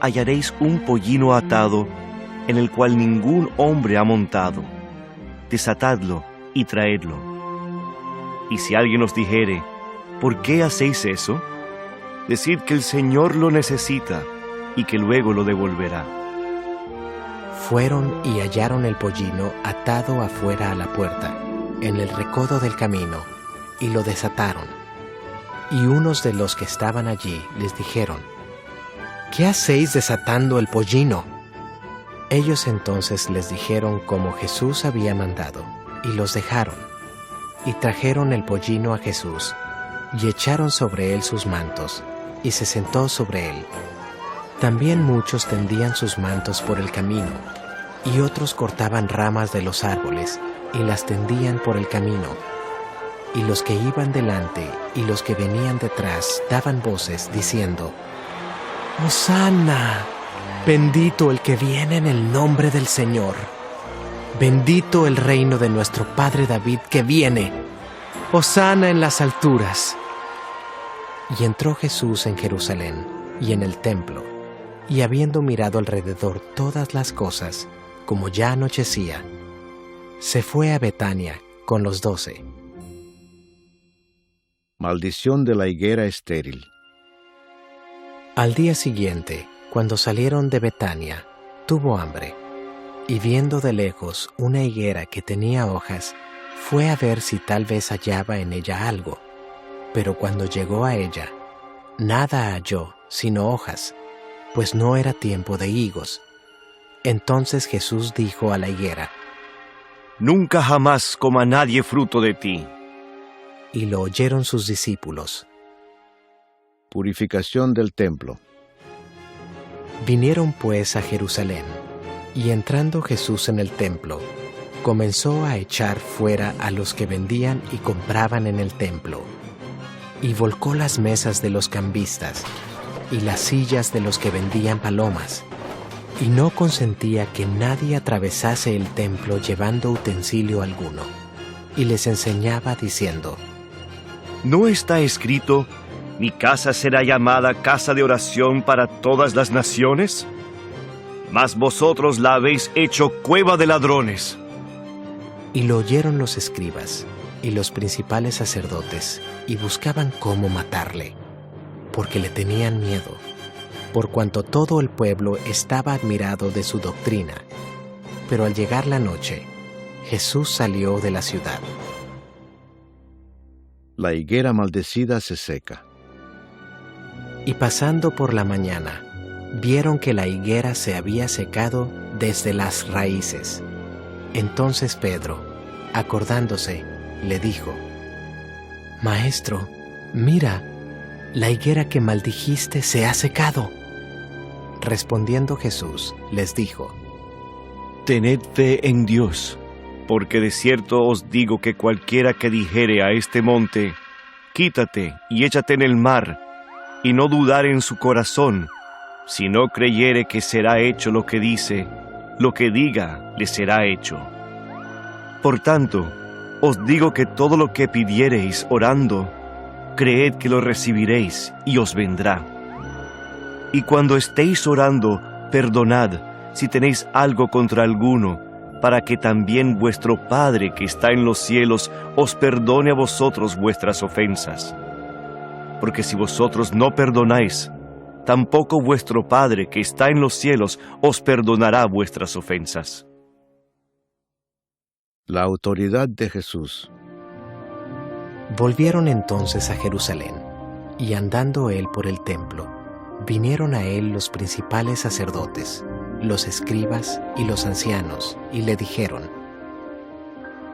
hallaréis un pollino atado, en el cual ningún hombre ha montado. Desatadlo y traedlo. Y si alguien os dijere: ¿por qué hacéis eso?, decid que el Señor lo necesita, y que luego lo devolverá. Fueron y hallaron el pollino atado afuera a la puerta, en el recodo del camino, y lo desataron. Y unos de los que estaban allí les dijeron: ¿qué hacéis desatando el pollino? Ellos entonces les dijeron como Jesús había mandado, y los dejaron. Y trajeron el pollino a Jesús, y echaron sobre él sus mantos, y se sentó sobre él. También muchos tendían sus mantos por el camino, y otros cortaban ramas de los árboles, y las tendían por el camino. Y los que iban delante y los que venían detrás daban voces, diciendo: ¡Hosana! Bendito el que viene en el nombre del Señor. Bendito el reino de nuestro Padre David que viene. ¡Hosana en las alturas! Y entró Jesús en Jerusalén y en el templo, y habiendo mirado alrededor todas las cosas, como ya anochecía, se fue a Betania con los 12. Maldición de la higuera estéril. Al día siguiente, cuando salieron de Betania, tuvo hambre, y viendo de lejos una higuera que tenía hojas, fue a ver si tal vez hallaba en ella algo. Pero cuando llegó a ella, nada halló sino hojas, pues no era tiempo de higos. Entonces Jesús dijo a la higuera: Nunca jamás coma nadie fruto de ti. Y lo oyeron sus discípulos. Purificación del templo. Vinieron pues a Jerusalén, y entrando Jesús en el templo, comenzó a echar fuera a los que vendían y compraban en el templo, y volcó las mesas de los cambistas y las sillas de los que vendían palomas, y no consentía que nadie atravesase el templo llevando utensilio alguno, y les enseñaba diciendo: ¿No está escrito: mi casa será llamada casa de oración para todas las naciones? Mas vosotros la habéis hecho cueva de ladrones. Y lo oyeron los escribas y los principales sacerdotes, y buscaban cómo matarle, porque le tenían miedo, por cuanto todo el pueblo estaba admirado de su doctrina. Pero al llegar la noche, Jesús salió de la ciudad. La higuera maldecida se seca. Y pasando por la mañana, vieron que la higuera se había secado desde las raíces. Entonces Pedro, acordándose, le dijo: Maestro, mira, la higuera que maldijiste se ha secado. Respondiendo Jesús, les dijo: Tened fe en Dios, porque de cierto os digo que cualquiera que dijere a este monte: quítate y échate en el mar, y no dudar en su corazón, si no creyere que será hecho lo que dice, lo que diga le será hecho. Por tanto, os digo que todo lo que pidiereis orando, creed que lo recibiréis y os vendrá. Y cuando estéis orando, perdonad si tenéis algo contra alguno, para que también vuestro Padre que está en los cielos os perdone a vosotros vuestras ofensas. Porque si vosotros no perdonáis, tampoco vuestro Padre que está en los cielos os perdonará vuestras ofensas. La autoridad de Jesús. Volvieron entonces a Jerusalén, y andando él por el templo, vinieron a él los principales sacerdotes, los escribas y los ancianos, y le dijeron: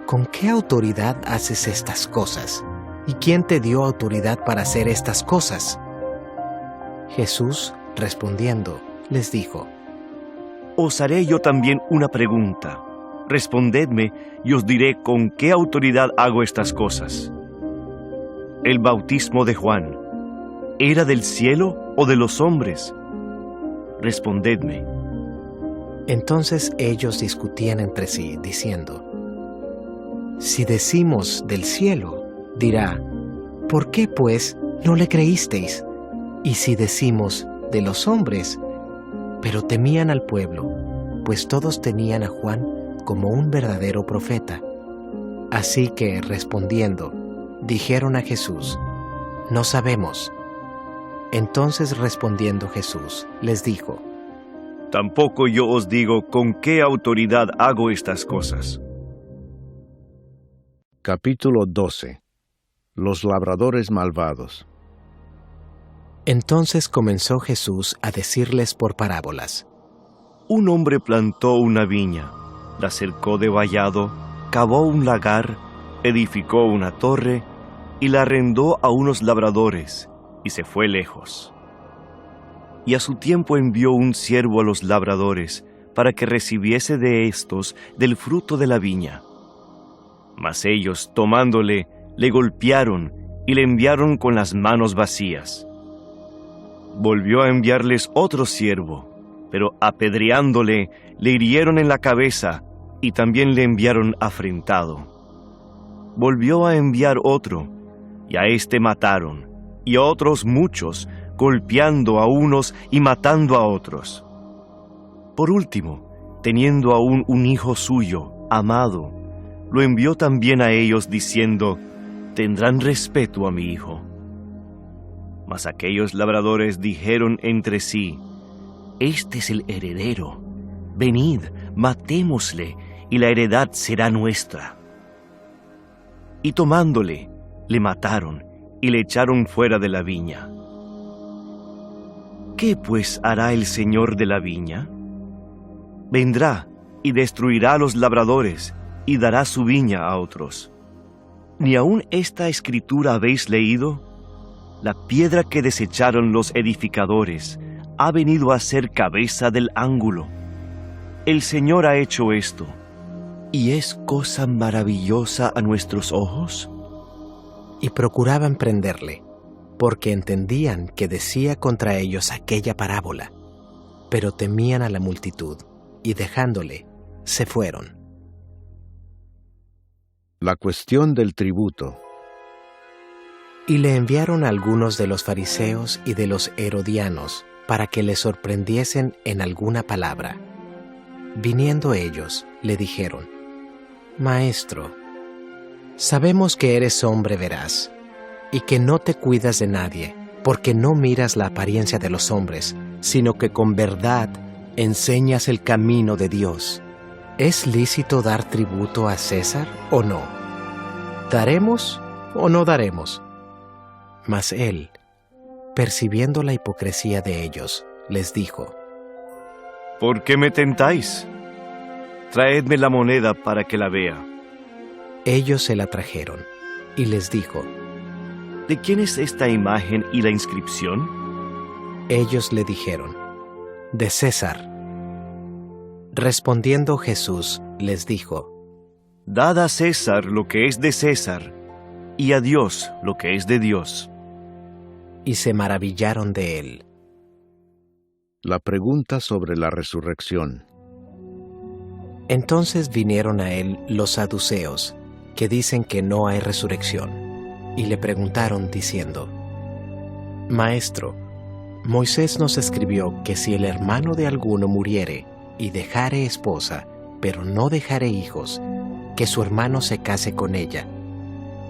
¿Con qué autoridad haces estas cosas? ¿Y quién te dio autoridad para hacer estas cosas? Jesús, respondiendo, les dijo: Os haré yo también una pregunta, Respondedme y os diré con qué autoridad hago estas cosas. El bautismo de Juan, ¿era del cielo o de los hombres? Respondedme. Entonces ellos discutían entre sí, diciendo: Si decimos del cielo, dirá, ¿por qué pues no le creísteis? Y si decimos de los hombres, pero temían al pueblo, pues todos tenían a Juan como un verdadero profeta. Así que, respondiendo, dijeron a Jesús: No sabemos. Entonces respondiendo Jesús, les dijo: Tampoco yo os digo con qué autoridad hago estas cosas. Capítulo 12. Los labradores malvados. Entonces comenzó Jesús a decirles por parábolas: Un hombre plantó una viña, la cercó de vallado, cavó un lagar, edificó una torre y la arrendó a unos labradores, y se fue lejos. Y a su tiempo envió un siervo a los labradores, para que recibiese de éstos del fruto de la viña. Mas ellos, tomándole, le golpearon y le enviaron con las manos vacías. Volvió a enviarles otro siervo, pero apedreándole, le hirieron en la cabeza y también le enviaron afrentado. Volvió a enviar otro, y a éste mataron, y a otros muchos, golpeando a unos y matando a otros. Por último, teniendo aún un hijo suyo, amado, lo envió también a ellos diciendo: Tendrán respeto a mi hijo. Mas aquellos labradores dijeron entre sí: Este es el heredero. Venid, matémosle, y la heredad será nuestra. Y tomándole, le mataron, y le echaron fuera de la viña. ¿Qué pues hará el señor de la viña? Vendrá y destruirá a los labradores, y dará su viña a otros. ¿Ni aun esta escritura habéis leído? La piedra que desecharon los edificadores ha venido a ser cabeza del ángulo. El Señor ha hecho esto, ¿y es cosa maravillosa a nuestros ojos? Y procuraban prenderle, porque entendían que decía contra ellos aquella parábola, pero temían a la multitud, y dejándole, se fueron. La cuestión del tributo. Y le enviaron a algunos de los fariseos y de los herodianos, para que le sorprendiesen en alguna palabra. Viniendo ellos, le dijeron: Maestro, sabemos que eres hombre veraz, y que no te cuidas de nadie, porque no miras la apariencia de los hombres, sino que con verdad enseñas el camino de Dios. ¿Es lícito dar tributo a César o no? ¿Daremos o no daremos? Mas él, percibiendo la hipocresía de ellos, les dijo: ¿Por qué me tentáis? Traedme la moneda para que la vea. Ellos se la trajeron, y les dijo: ¿De quién es esta imagen y la inscripción? Ellos le dijeron: De César. Respondiendo Jesús, les dijo: Dad a César lo que es de César, y a Dios lo que es de Dios. Y se maravillaron de él. La pregunta sobre la resurrección. Entonces vinieron a él los saduceos, que dicen que no hay resurrección, y le preguntaron diciendo: Maestro, Moisés nos escribió que si el hermano de alguno muriere y dejare esposa, pero no dejare hijos, que su hermano se case con ella,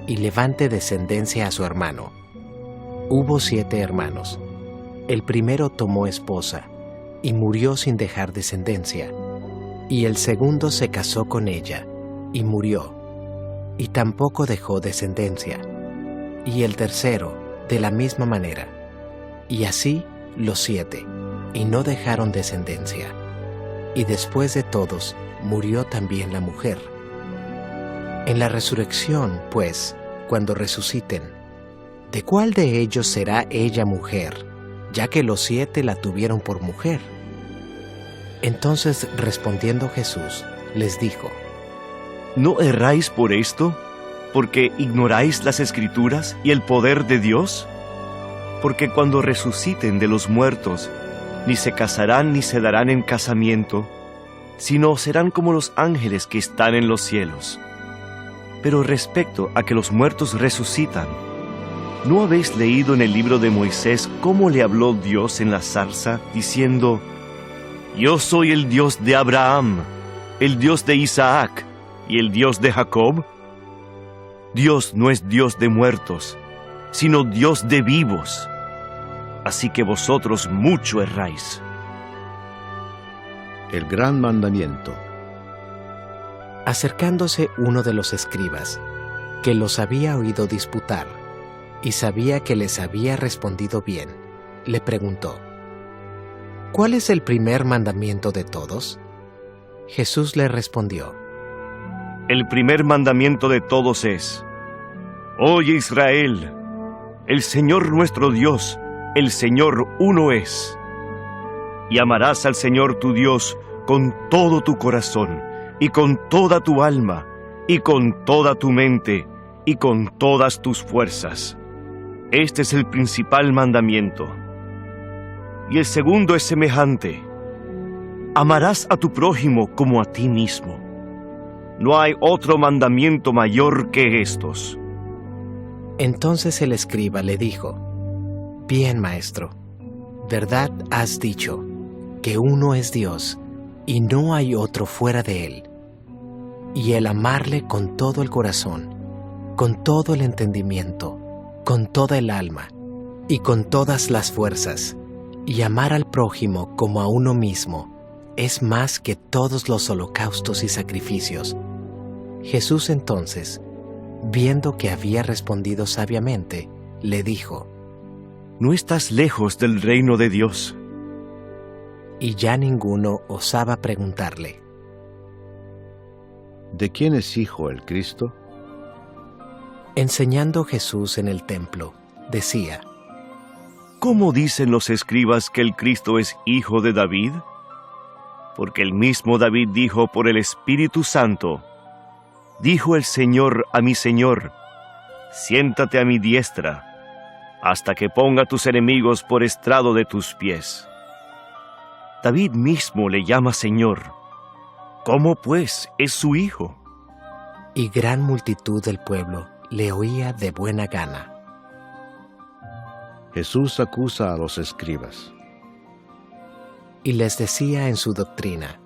y levante descendencia a su hermano. Hubo 7 hermanos. El primero tomó esposa, y murió sin dejar descendencia, y el segundo se casó con ella, y murió, y tampoco dejó descendencia, y el tercero, de la misma manera, y así los 7, y no dejaron descendencia. Y después de todos, murió también la mujer. En la resurrección, pues, cuando resuciten, ¿de cuál de ellos será ella mujer, ya que los 7 la tuvieron por mujer? Entonces, respondiendo Jesús, les dijo: ¿No erráis por esto? ¿Porque ignoráis las Escrituras y el poder de Dios? Porque cuando resuciten de los muertos, ni se casarán ni se darán en casamiento, sino serán como los ángeles que están en los cielos. Pero respecto a que los muertos resucitan, ¿no habéis leído en el libro de Moisés cómo le habló Dios en la zarza, diciendo: Yo soy el Dios de Abraham, el Dios de Isaac y el Dios de Jacob? Dios no es Dios de muertos, sino Dios de vivos. Así que vosotros mucho erráis. El gran mandamiento. Acercándose uno de los escribas, que los había oído disputar, y sabía que les había respondido bien, le preguntó: ¿Cuál es el primer mandamiento de todos? Jesús le respondió: El primer mandamiento de todos es: Oye Israel, el Señor nuestro Dios, el Señor uno es. Y amarás al Señor tu Dios con todo tu corazón, y con toda tu alma, y con toda tu mente, y con todas tus fuerzas. Este es el principal mandamiento. Y el segundo es semejante: amarás a tu prójimo como a ti mismo. No hay otro mandamiento mayor que estos. Entonces el escriba le dijo: Bien, maestro, verdad has dicho, que uno es Dios, y no hay otro fuera de él. Y el amarle con todo el corazón, con todo el entendimiento, con toda el alma, y con todas las fuerzas, y amar al prójimo como a uno mismo, es más que todos los holocaustos y sacrificios. Jesús entonces, viendo que había respondido sabiamente, le dijo: No estás lejos del reino de Dios. Y ya ninguno osaba preguntarle: ¿De quién es hijo el Cristo? Enseñando Jesús en el templo, decía: ¿Cómo dicen los escribas que el Cristo es hijo de David? Porque el mismo David dijo por el Espíritu Santo: Dijo el Señor a mi Señor: Siéntate a mi diestra, hasta que ponga tus enemigos por estrado de tus pies. David mismo le llama Señor. ¿Cómo pues es su hijo? Y gran multitud del pueblo le oía de buena gana. Jesús acusa a los escribas. Y les decía en su doctrina: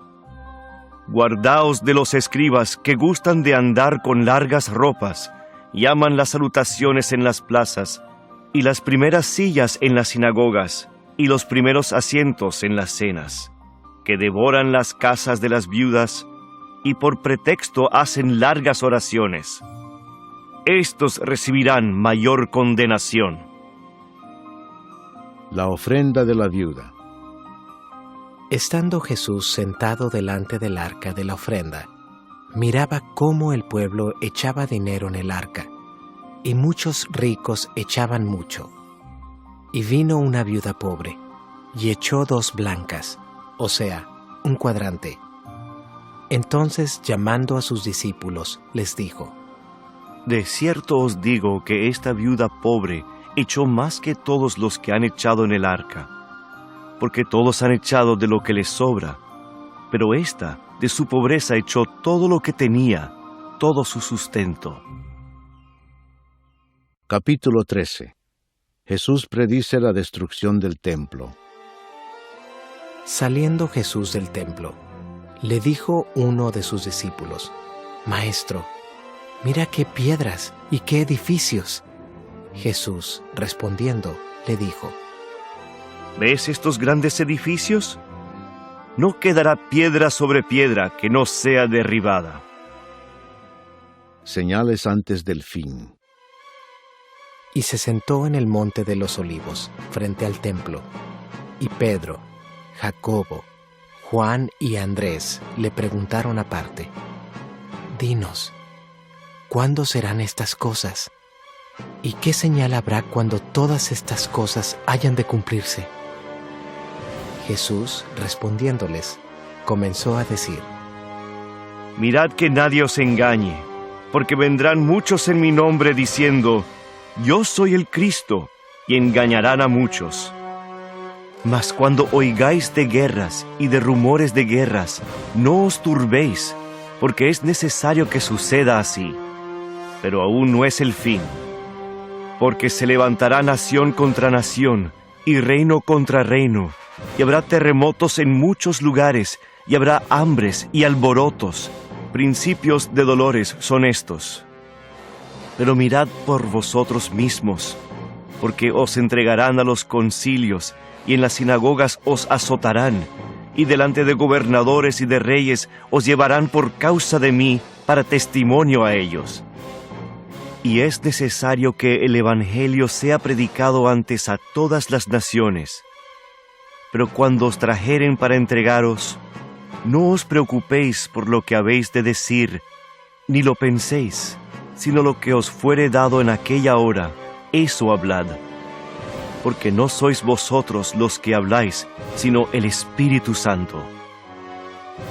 Guardaos de los escribas que gustan de andar con largas ropas, y aman las salutaciones en las plazas, y las primeras sillas en las sinagogas, y los primeros asientos en las cenas, que devoran las casas de las viudas, y por pretexto hacen largas oraciones. Estos recibirán mayor condenación. La ofrenda de la viuda. Estando Jesús sentado delante del arca de la ofrenda, miraba cómo el pueblo echaba dinero en el arca, y muchos ricos echaban mucho. Y vino una viuda pobre, y echó 2 blancas, o sea, 1 cuadrante. Entonces, llamando a sus discípulos, les dijo: De cierto os digo que esta viuda pobre echó más que todos los que han echado en el arca, porque todos han echado de lo que les sobra, pero ésta de su pobreza echó todo lo que tenía, todo su sustento. Capítulo 13. Jesús predice la destrucción del templo. Saliendo Jesús del templo, le dijo uno de sus discípulos: Maestro, mira qué piedras y qué edificios. Jesús, respondiendo, le dijo: ¿Ves estos grandes edificios? No quedará piedra sobre piedra que no sea derribada. Señales antes del fin. Y se sentó en el monte de los olivos, frente al templo, y Pedro, Jacobo, Juan y Andrés le preguntaron aparte: Dinos, ¿cuándo serán estas cosas? ¿Y qué señal habrá cuando todas estas cosas hayan de cumplirse? Jesús, respondiéndoles, comenzó a decir: Mirad que nadie os engañe, porque vendrán muchos en mi nombre diciendo, yo soy el Cristo, y engañarán a muchos. Mas cuando oigáis de guerras y de rumores de guerras, no os turbéis, porque es necesario que suceda así, pero aún no es el fin. Porque se levantará nación contra nación, y reino contra reino, y habrá terremotos en muchos lugares, y habrá hambres y alborotos. Principios de dolores son estos. Pero mirad por vosotros mismos, porque os entregarán a los concilios, y en las sinagogas os azotarán, y delante de gobernadores y de reyes os llevarán por causa de mí para testimonio a ellos. Y es necesario que el Evangelio sea predicado antes a todas las naciones. Pero cuando os trajeren para entregaros, no os preocupéis por lo que habéis de decir, ni lo penséis, sino lo que os fuere dado en aquella hora, eso hablad. Porque no sois vosotros los que habláis, sino el Espíritu Santo.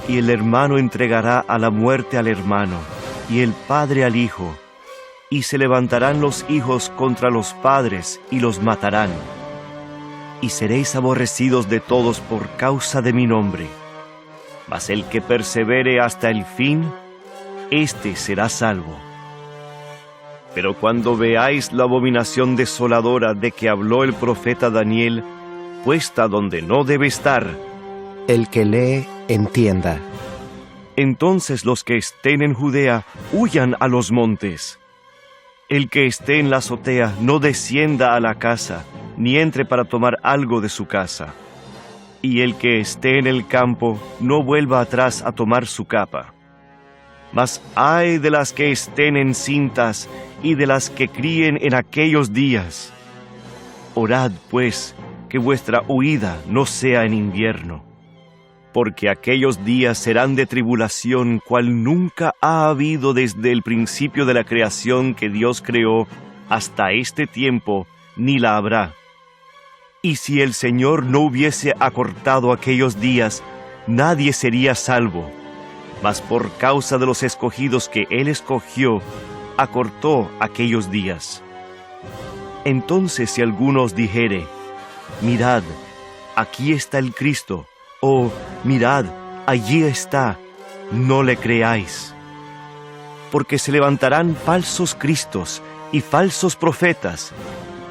Y el hermano entregará a la muerte al hermano, y el padre al hijo, y se levantarán los hijos contra los padres, y los matarán. Y seréis aborrecidos de todos por causa de mi nombre. Mas el que persevere hasta el fin, éste será salvo. Pero cuando veáis la abominación desoladora de que habló el profeta Daniel, puesta donde no debe estar, El que lee, entienda. entonces los que estén en Judea huyan a los montes. El que esté en la azotea no descienda a la casa, ni entre para tomar algo de su casa. Y el que esté en el campo no vuelva atrás a tomar su capa. Mas ay de las que estén encintas y de las que críen en aquellos días. Orad, pues, que vuestra huida no sea en invierno, porque aquellos días serán de tribulación cual nunca ha habido desde el principio de la creación que Dios creó hasta este tiempo, ni la habrá. Y si el Señor no hubiese acortado aquellos días, nadie sería salvo. Mas por causa de los escogidos que Él escogió, acortó aquellos días. Entonces si alguno os dijere, mirad, aquí está el Cristo, o mirad, allí está, no le creáis. Porque se levantarán falsos cristos y falsos profetas,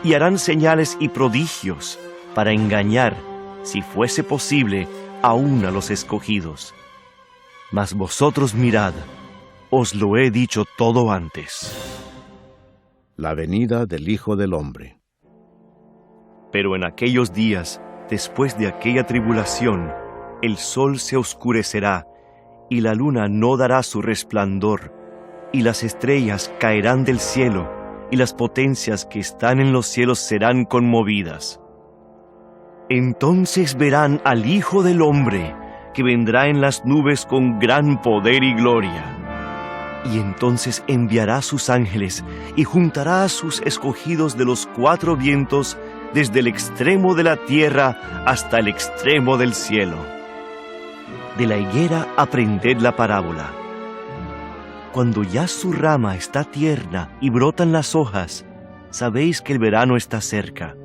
y harán señales y prodigios para engañar, si fuese posible, aún a los escogidos. Mas vosotros mirad, os lo he dicho todo antes. La venida del Hijo del Hombre. Pero en aquellos días, después de aquella tribulación, el sol se oscurecerá, y la luna no dará su resplandor, y las estrellas caerán del cielo, y las potencias que están en los cielos serán conmovidas. Entonces verán al Hijo del Hombre, que vendrá en las nubes con gran poder y gloria. Y entonces enviará sus ángeles, y juntará a sus escogidos de los cuatro vientos, desde el extremo de la tierra hasta el extremo del cielo. De la higuera aprended la parábola. Cuando ya su rama está tierna y brotan las hojas, sabéis que el verano está cerca.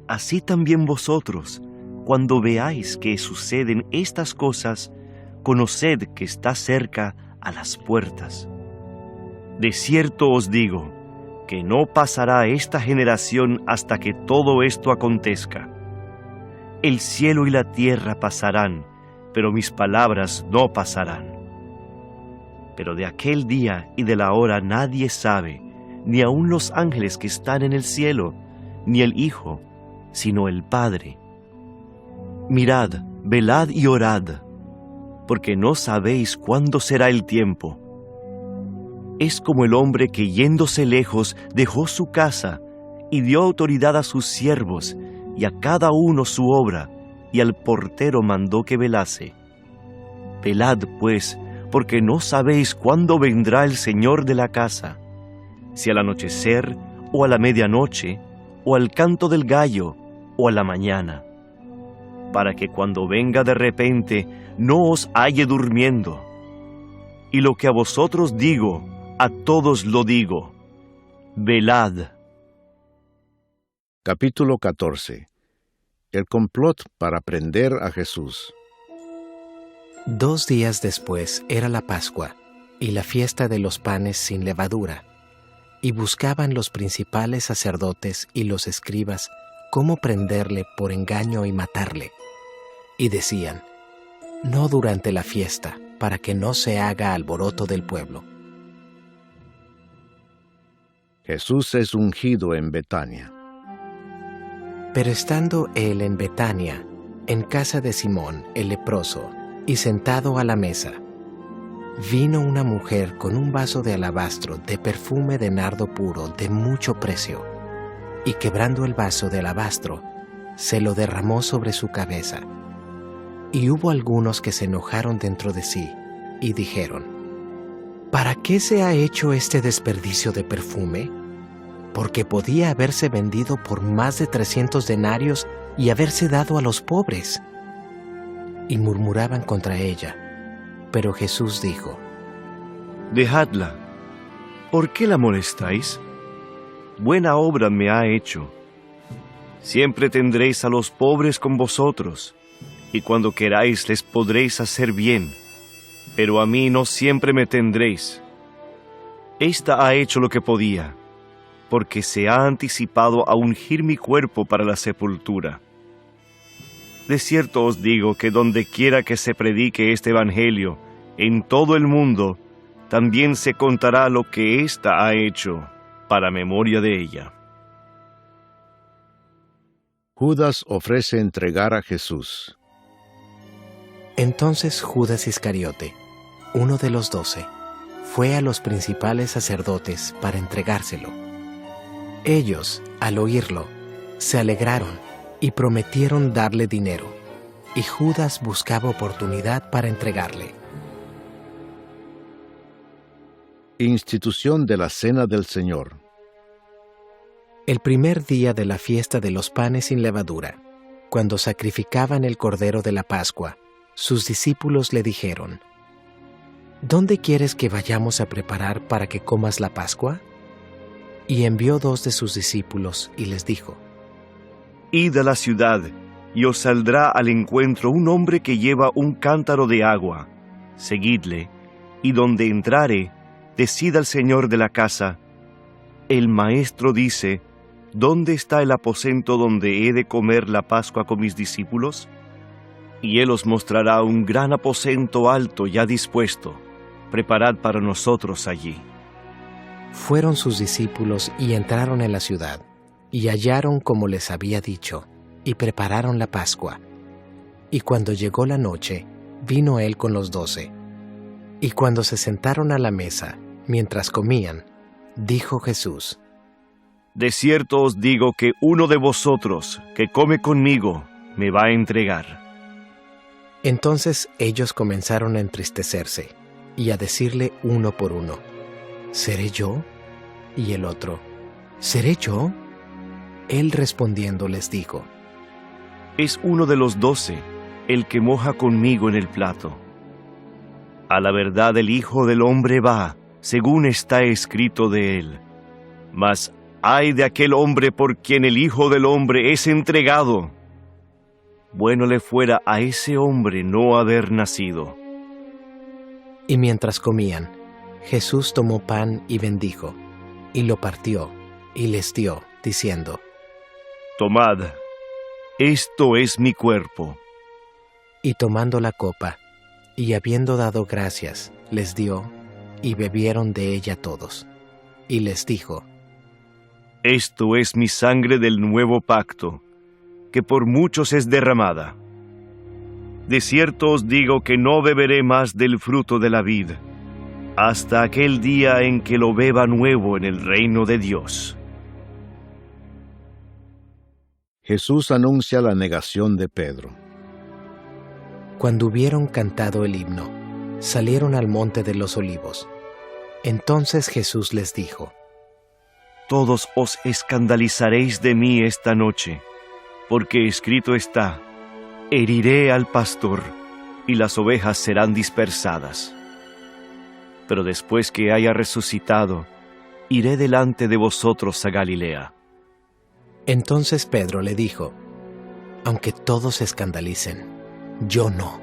Así también vosotros, cuando veáis que suceden estas cosas, conoced que está cerca a las puertas. De cierto os digo, que no pasará esta generación hasta que todo esto acontezca. El cielo y la tierra pasarán, pero mis palabras no pasarán. Pero de aquel día y de la hora nadie sabe, ni aun los ángeles que están en el cielo, ni el Hijo, sino el Padre. Mirad, velad y orad, porque no sabéis cuándo será el tiempo. Es como el hombre que yéndose lejos dejó su casa y dio autoridad a sus siervos y a cada uno su obra, y al portero mandó que velase. Velad, pues, porque no sabéis cuándo vendrá el Señor de la casa, si al anochecer, o a la medianoche, o al canto del gallo, o a la mañana, para que cuando venga de repente no os halle durmiendo. y lo que a vosotros digo, a todos lo digo. Velad. Capítulo 14. El complot para prender a Jesús. 2 días después era la Pascua y la fiesta de los panes sin levadura, y buscaban los principales sacerdotes y los escribas cómo prenderle por engaño y matarle. Y decían: no durante la fiesta, para que no se haga alboroto del pueblo. Jesús es ungido en Betania. Pero estando él en Betania, en casa de Simón el leproso, y sentado a la mesa, vino una mujer con un vaso de alabastro de perfume de nardo puro de mucho precio, y quebrando el vaso de alabastro, se lo derramó sobre su cabeza. Y hubo algunos que se enojaron dentro de sí, y dijeron: ¿para qué se ha hecho este desperdicio de perfume? Porque podía haberse vendido por más de 300 denarios y haberse dado a los pobres. Y murmuraban contra ella. Pero Jesús dijo: Dejadla. ¿Por qué la molestáis? Buena obra me ha hecho. Siempre tendréis a los pobres con vosotros, y cuando queráis les podréis hacer bien, pero a mí no siempre me tendréis. Esta ha hecho lo que podía, porque se ha anticipado a ungir mi cuerpo para la sepultura. De cierto os digo que donde quiera que se predique este evangelio, en todo el mundo, también se contará lo que ésta ha hecho, para memoria de ella. Judas ofrece entregar a Jesús. Entonces Judas Iscariote, uno de los 12, fue a los principales sacerdotes para entregárselo. Ellos, al oírlo, se alegraron y prometieron darle dinero, y Judas buscaba oportunidad para entregarle. Institución de la Cena del Señor. El primer día de la fiesta de los panes sin levadura, cuando sacrificaban el cordero de la Pascua, sus discípulos le dijeron: ¿dónde quieres que vayamos a preparar para que comas la Pascua? Y envió 2 de sus discípulos y les dijo: Id a la ciudad, y os saldrá al encuentro un hombre que lleva un cántaro de agua. Seguidle, y donde entrare, decid al señor de la casa: el maestro dice, ¿dónde está el aposento donde he de comer la Pascua con mis discípulos? Y él os mostrará un gran aposento alto ya dispuesto. Preparad para nosotros allí. Fueron sus discípulos y entraron en la ciudad, y hallaron como les había dicho, y prepararon la Pascua. Y cuando llegó la noche, vino él con los 12. Y cuando se sentaron a la mesa, mientras comían, dijo Jesús: De cierto os digo que uno de vosotros, que come conmigo, me va a entregar. Entonces ellos comenzaron a entristecerse, y a decirle uno por uno: ¿seré yo? Y el otro: ¿seré yo? Él respondiendo les dijo: Es uno de los 12, el que moja conmigo en el plato. A la verdad el Hijo del Hombre va, según está escrito de él. Mas ay de aquel hombre por quien el Hijo del Hombre es entregado. Bueno le fuera a ese hombre no haber nacido. Y mientras comían, Jesús tomó pan y bendijo, y lo partió, y les dio, diciendo: Tomad, esto es mi cuerpo. Y tomando la copa, y habiendo dado gracias, les dio, y bebieron de ella todos. Y les dijo: Esto es mi sangre del nuevo pacto, que por muchos es derramada. De cierto os digo que no beberé más del fruto de la vid, hasta aquel día en que lo beba nuevo en el reino de Dios. Jesús anuncia la negación de Pedro. Cuando hubieron cantado el himno, salieron al monte de los olivos. Entonces Jesús les dijo: Todos os escandalizaréis de mí esta noche, porque escrito está: heriré al pastor, y las ovejas serán dispersadas. pero después que haya resucitado, iré delante de vosotros a Galilea. Entonces Pedro le dijo: aunque todos se escandalicen, yo no.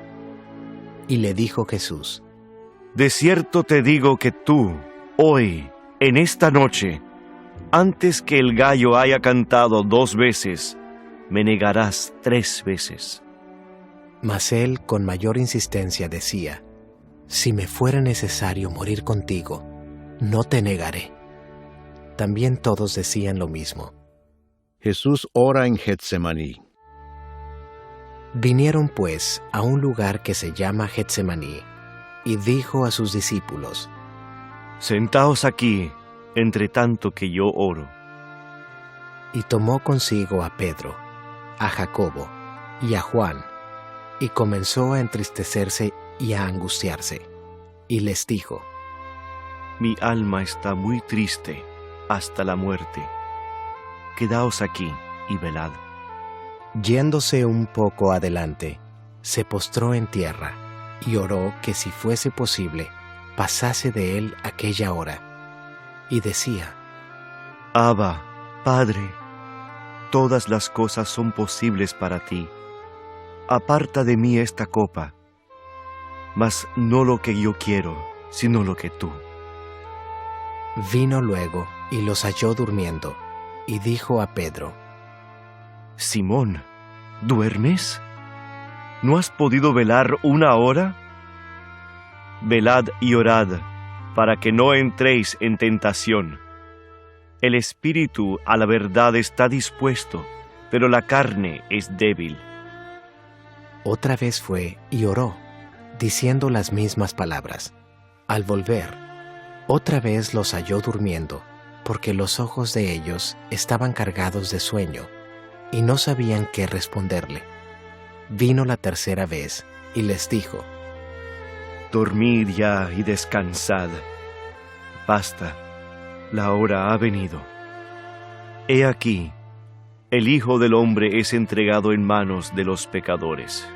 Y le dijo Jesús: De cierto te digo que tú, hoy, en esta noche, antes que el gallo haya cantado 2 veces, me negarás 3 veces. Mas él con mayor insistencia decía: si me fuera necesario morir contigo, no te negaré. También todos decían lo mismo. Jesús ora en Getsemaní. Vinieron pues a un lugar que se llama Getsemaní, y dijo a sus discípulos: Sentaos aquí, entre tanto que yo oro. Y tomó consigo a Pedro, a Jacobo y a Juan, y comenzó a entristecerse y a angustiarse, y les dijo: Mi alma está muy triste hasta la muerte. Quedaos aquí y velad. Yéndose un poco adelante, se postró en tierra y oró que si fuese posible, pasase de él aquella hora. Y decía: Abba, Padre, todas las cosas son posibles para ti. Aparta de mí esta copa, mas no lo que yo quiero, sino lo que tú. Vino luego y los halló durmiendo, y dijo a Pedro: Simón, ¿duermes? ¿No has podido velar 1 hora? Velad y orad, para que no entréis en tentación. El espíritu a la verdad está dispuesto, pero la carne es débil. Otra vez fue y oró, diciendo las mismas palabras. Al volver, otra vez los halló durmiendo, porque los ojos de ellos estaban cargados de sueño, y no sabían qué responderle. Vino la tercera vez, y les dijo: Dormid ya y descansad. Basta, la hora ha venido. He aquí, el Hijo del Hombre es entregado en manos de los pecadores.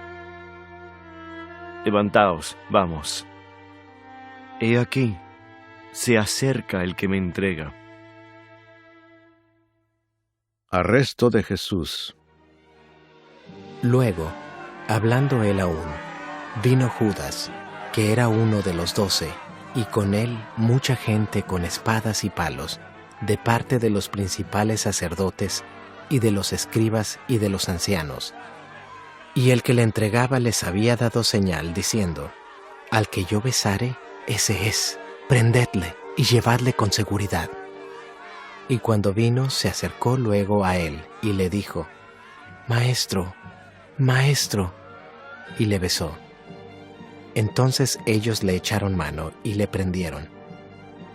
Levantaos, vamos. He aquí, se acerca el que me entrega. Arresto de Jesús. Luego, hablando él aún, vino Judas, que era uno de los 12, y con él mucha gente con espadas y palos, de parte de los principales sacerdotes, y de los escribas y de los ancianos. Y el que le entregaba les había dado señal, diciendo: Al que yo besare, ese es, prendedle y llevadle con seguridad. Y cuando vino, se acercó luego a él, y le dijo: Maestro, Maestro, y le besó. Entonces ellos le echaron mano y le prendieron.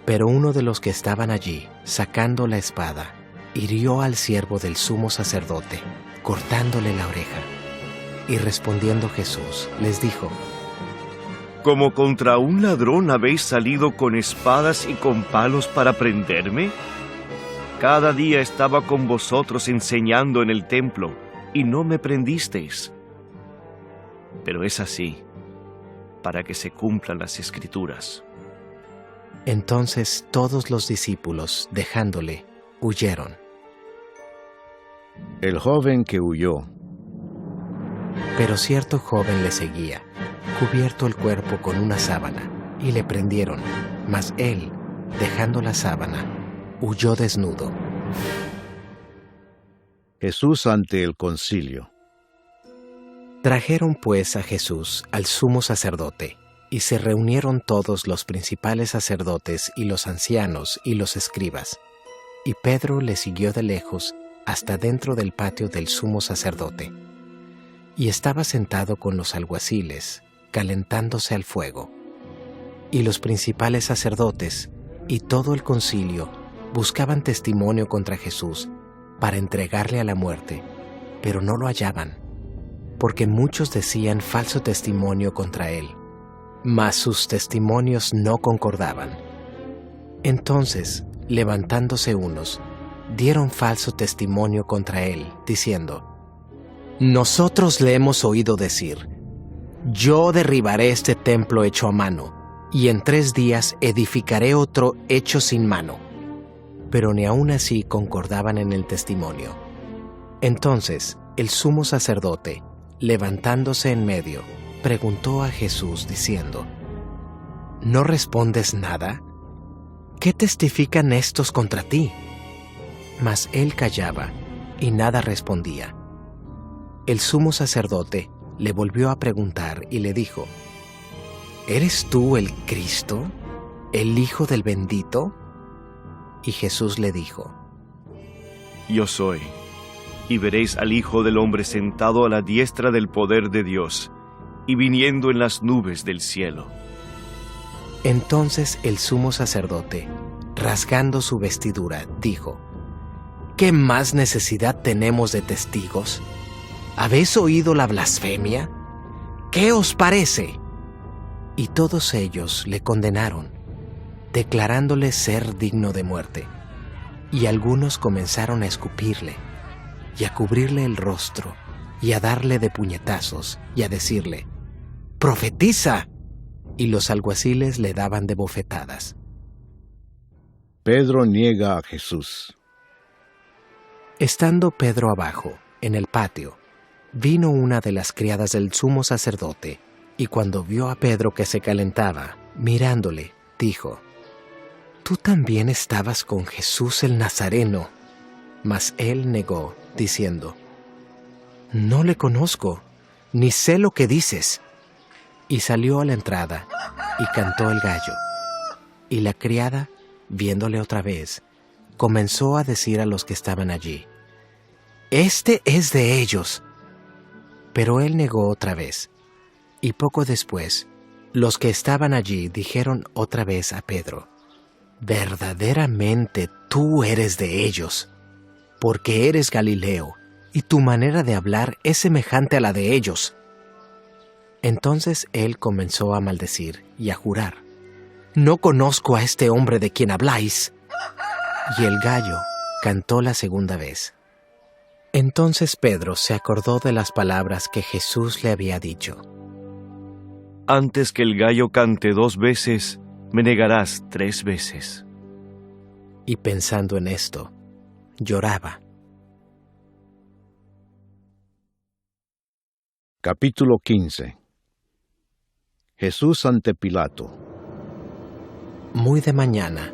Pero uno de los que estaban allí, sacando la espada, hirió al siervo del sumo sacerdote, cortándole la oreja. Y respondiendo Jesús, les dijo: ¿Como contra un ladrón habéis salido con espadas y con palos para prenderme? Cada día estaba con vosotros enseñando en el templo, y no me prendisteis. Pero es así, para que se cumplan las Escrituras. Entonces todos los discípulos, dejándole, huyeron. El joven que huyó. Pero cierto joven le seguía, cubierto el cuerpo con una sábana, y le prendieron, mas él, dejando la sábana, huyó desnudo. Jesús ante el concilio. Trajeron pues a Jesús al sumo sacerdote, y se reunieron todos los principales sacerdotes y los ancianos y los escribas. Y Pedro le siguió de lejos hasta dentro del patio del sumo sacerdote. Y estaba sentado con los alguaciles, calentándose al fuego. Y los principales sacerdotes y todo el concilio buscaban testimonio contra Jesús para entregarle a la muerte, pero no lo hallaban, porque muchos decían falso testimonio contra él, mas sus testimonios no concordaban. Entonces, levantándose unos, dieron falso testimonio contra él, diciendo: Nosotros le hemos oído decir: Yo derribaré este templo hecho a mano, y en 3 días edificaré otro hecho sin mano. Pero ni aun así concordaban en el testimonio. Entonces el sumo sacerdote, levantándose en medio, preguntó a Jesús diciendo: ¿No respondes nada? ¿Qué testifican estos contra ti? Mas él callaba y nada respondía. El sumo sacerdote le volvió a preguntar y le dijo: ¿Eres tú el Cristo, el Hijo del Bendito? Y Jesús le dijo: Yo soy, y veréis al Hijo del Hombre sentado a la diestra del poder de Dios, y viniendo en las nubes del cielo. Entonces el sumo sacerdote, rasgando su vestidura, dijo: ¿Qué más necesidad tenemos de testigos? ¿Habéis oído la blasfemia? ¿Qué os parece? Y todos ellos le condenaron, declarándole ser digno de muerte. Y algunos comenzaron a escupirle, y a cubrirle el rostro, y a darle de puñetazos, y a decirle: ¡Profetiza! Y los alguaciles le daban de bofetadas. Pedro niega a Jesús. Estando Pedro abajo, en el patio, vino una de las criadas del sumo sacerdote, y cuando vio a Pedro que se calentaba, mirándole, dijo: «Tú también estabas con Jesús el Nazareno». Mas él negó, diciendo: «No le conozco, ni sé lo que dices». Y salió a la entrada, y cantó el gallo. Y la criada, viéndole otra vez, comenzó a decir a los que estaban allí: «Este es de ellos». Pero él negó otra vez. Y poco después, los que estaban allí dijeron otra vez a Pedro: «Verdaderamente tú eres de ellos, porque eres Galileo, y tu manera de hablar es semejante a la de ellos». Entonces él comenzó a maldecir y a jurar: «No conozco a este hombre de quien habláis». Y el gallo cantó la segunda vez. Entonces Pedro se acordó de las palabras que Jesús le había dicho: Antes que el gallo cante 2 veces, me negarás 3 veces. Y pensando en esto, lloraba. Capítulo 15. Jesús ante Pilato. Muy de mañana,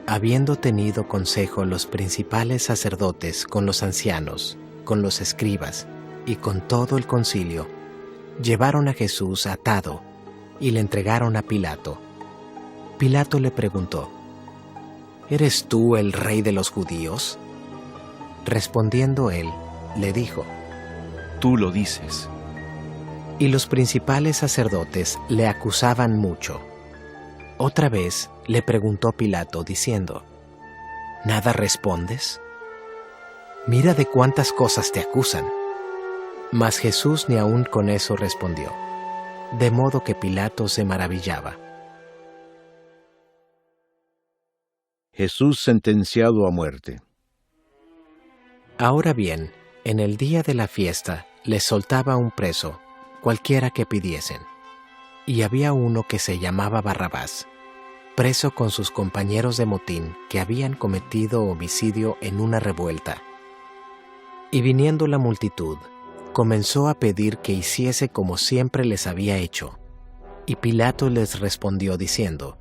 habiendo tenido consejo los principales sacerdotes con los ancianos, con los escribas y con todo el concilio, llevaron a Jesús atado y le entregaron a Pilato. Pilato le preguntó: «¿Eres tú el rey de los judíos?». Respondiendo él, le dijo: Tú lo dices. Y los principales sacerdotes le acusaban mucho. Otra vez le preguntó Pilato, diciendo: ¿Nada respondes? Mira de cuántas cosas te acusan. Mas Jesús ni aun con eso respondió, de modo que Pilato se maravillaba. Jesús sentenciado a muerte. Ahora bien, en el día de la fiesta les soltaba un preso, cualquiera que pidiesen. Y había uno que se llamaba Barrabás, preso con sus compañeros de motín que habían cometido homicidio en una revuelta. Y viniendo la multitud, comenzó a pedir que hiciese como siempre les había hecho. Y Pilato les respondió diciendo: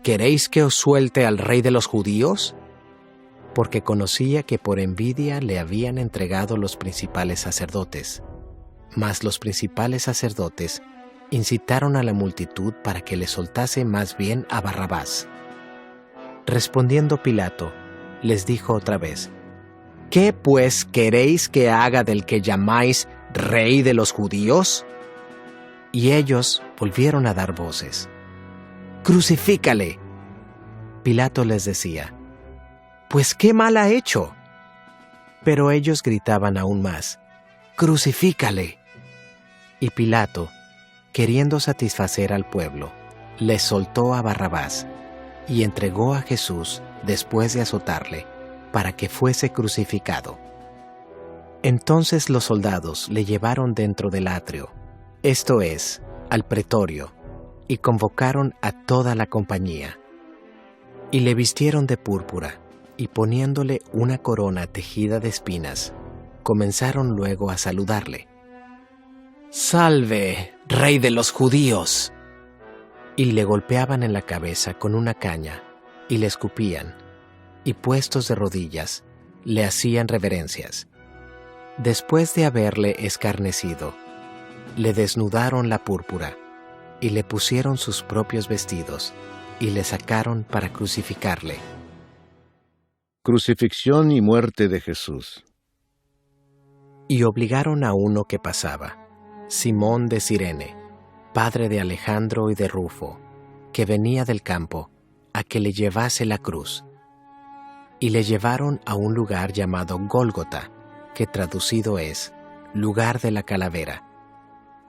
¿Queréis que os suelte al rey de los judíos? Porque conocía que por envidia le habían entregado los principales sacerdotes. Mas los principales sacerdotes incitaron a la multitud para que le soltase más bien a Barrabás. Respondiendo Pilato, les dijo otra vez: ¿Qué pues queréis que haga del que llamáis rey de los judíos? Y ellos volvieron a dar voces: ¡Crucifícale! Pilato les decía: ¿Pues qué mal ha hecho? Pero ellos gritaban aún más: ¡Crucifícale! Y Pilato, queriendo satisfacer al pueblo, les soltó a Barrabás y entregó a Jesús después de azotarle, para que fuese crucificado. Entonces los soldados le llevaron dentro del atrio, esto es, al pretorio, y convocaron a toda la compañía. Y le vistieron de púrpura, y poniéndole una corona tejida de espinas, comenzaron luego a saludarle. «¡Salve, Rey de los judíos!» Y le golpeaban en la cabeza con una caña, y le escupían, y puestos de rodillas, le hacían reverencias. Después de haberle escarnecido, le desnudaron la púrpura, y le pusieron sus propios vestidos, y le sacaron para crucificarle. Crucifixión y muerte de Jesús. Y obligaron a uno que pasaba, Simón de Cirene, padre de Alejandro y de Rufo, que venía del campo, a que le llevase la cruz. Y le llevaron a un lugar llamado Gólgota, que traducido es, lugar de la calavera.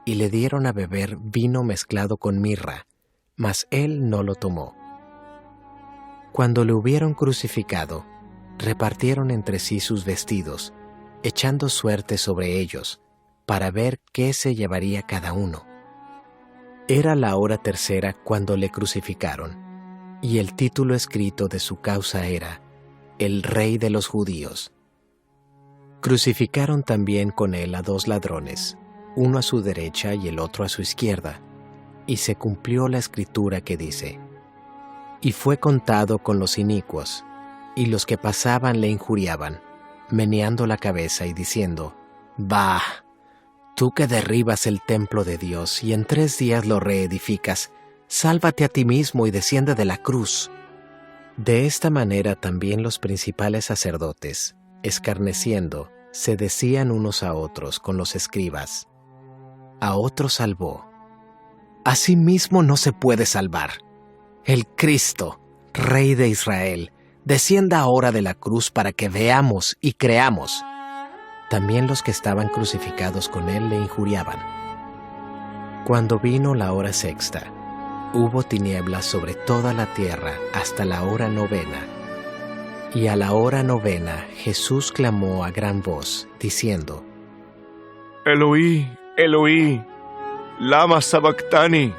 Y le dieron a beber vino mezclado con mirra, mas él no lo tomó. Cuando le hubieron crucificado, repartieron entre sí sus vestidos, echando suerte sobre ellos, para ver qué se llevaría cada uno. Era la hora tercera cuando le crucificaron, y el título escrito de su causa era, El Rey de los Judíos. Crucificaron también con él a 2 ladrones, uno a su derecha y el otro a su izquierda, y se cumplió la escritura que dice, y fue contado con los inicuos, y los que pasaban le injuriaban, meneando la cabeza y diciendo, «Bah, tú que derribas el templo de Dios y en 3 días lo reedificas, sálvate a ti mismo y desciende de la cruz». De esta manera también los principales sacerdotes, escarneciendo, se decían unos a otros con los escribas, «A otro salvó, a sí mismo no se puede salvar. El Cristo, Rey de Israel, descienda ahora de la cruz para que veamos y creamos». También los que estaban crucificados con él le injuriaban. Cuando vino la hora sexta, hubo tinieblas sobre toda la tierra hasta la hora 9. Y a la hora 9 Jesús clamó a gran voz, diciendo, Eloí, Eloí, lama sabactani,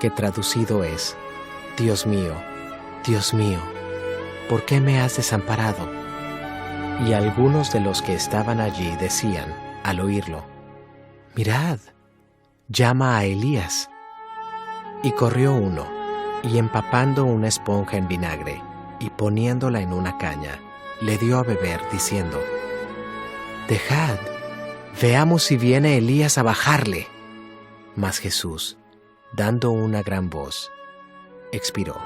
que traducido es, Dios mío, ¿por qué me has desamparado? Y algunos de los que estaban allí decían, al oírlo, mirad, llama a Elías. Y corrió uno, y empapando una esponja en vinagre, y poniéndola en una caña, le dio a beber, diciendo, dejad, veamos si viene Elías a bajarle. Mas Jesús, dando una gran voz, expiró.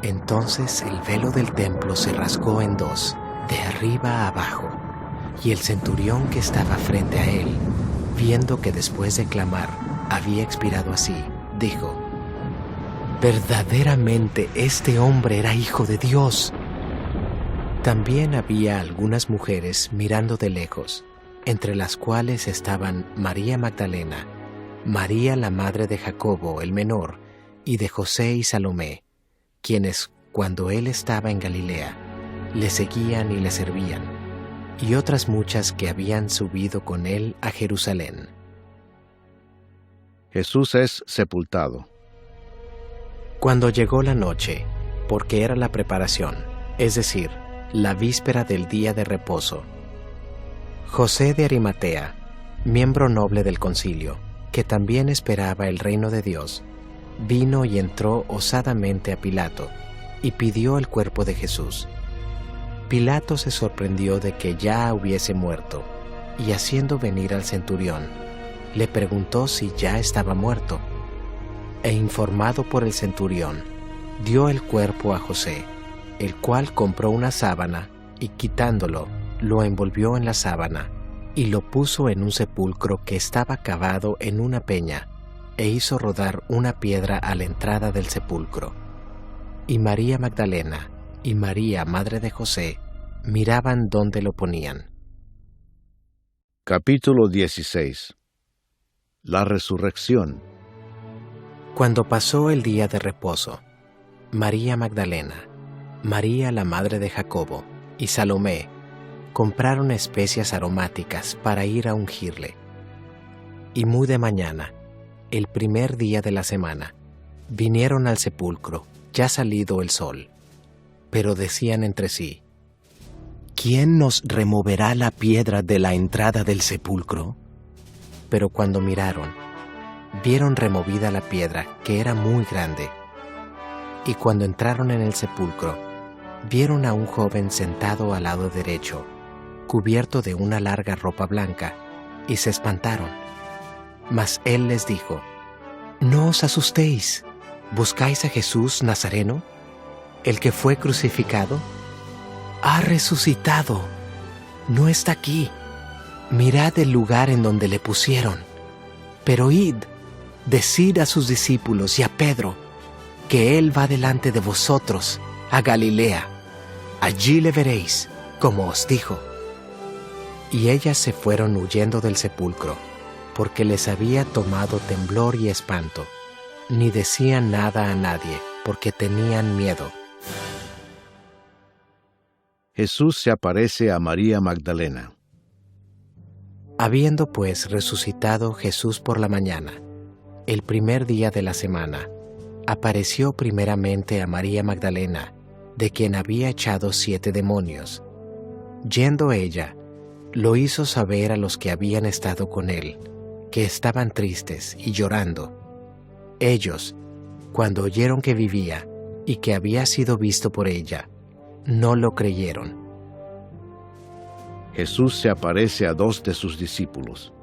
Entonces el velo del templo se rasgó en 2, de arriba a abajo, y el centurión que estaba frente a él, viendo que después de clamar había expirado así, dijo, verdaderamente este hombre era hijo de Dios. También había algunas mujeres mirando de lejos, entre las cuales estaban María Magdalena, María la madre de Jacobo el menor, y de José y Salomé, quienes, cuando él estaba en Galilea, le seguían y le servían, y otras muchas que habían subido con él a Jerusalén. Jesús es sepultado. Cuando llegó la noche, porque era la preparación, es decir, la víspera del día de reposo, José de Arimatea, miembro noble del concilio, que también esperaba el reino de Dios, vino y entró osadamente a Pilato, y pidió el cuerpo de Jesús. Pilato se sorprendió de que ya hubiese muerto, y haciendo venir al centurión, le preguntó si ya estaba muerto. E informado por el centurión, dio el cuerpo a José, el cual compró una sábana, y quitándolo, lo envolvió en la sábana, y lo puso en un sepulcro que estaba cavado en una peña, e hizo rodar una piedra a la entrada del sepulcro. Y María Magdalena y María, madre de José, miraban dónde lo ponían. Capítulo 16. La resurrección. Cuando pasó el día de reposo, María Magdalena, María la madre de Jacobo y Salomé compraron especias aromáticas para ir a ungirle. Y muy de mañana, el primer día de la semana, vinieron al sepulcro, ya salido el sol. Pero decían entre sí: ¿quién nos removerá la piedra de la entrada del sepulcro? Pero cuando miraron, vieron removida la piedra, que era muy grande. Y cuando entraron en el sepulcro, vieron a un joven sentado al lado derecho, cubierto de una larga ropa blanca, y se espantaron. Mas él les dijo: no os asustéis. ¿Buscáis a Jesús Nazareno, el que fue crucificado? Ha resucitado. No está aquí. Mirad el lugar en donde le pusieron. Pero id, decid a sus discípulos y a Pedro que él va delante de vosotros a Galilea. Allí le veréis, como os dijo. Y ellas se fueron huyendo del sepulcro, porque les había tomado temblor y espanto. Ni decían nada a nadie, porque tenían miedo. Jesús se aparece a María Magdalena. Habiendo pues resucitado Jesús por la mañana, el primer día de la semana, apareció primeramente a María Magdalena, de quien había echado 7 demonios. Yendo ella, lo hizo saber a los que habían estado con él, que estaban tristes y llorando. Ellos, cuando oyeron que vivía y que había sido visto por ella, no lo creyeron. Jesús se aparece a 2 de sus discípulos.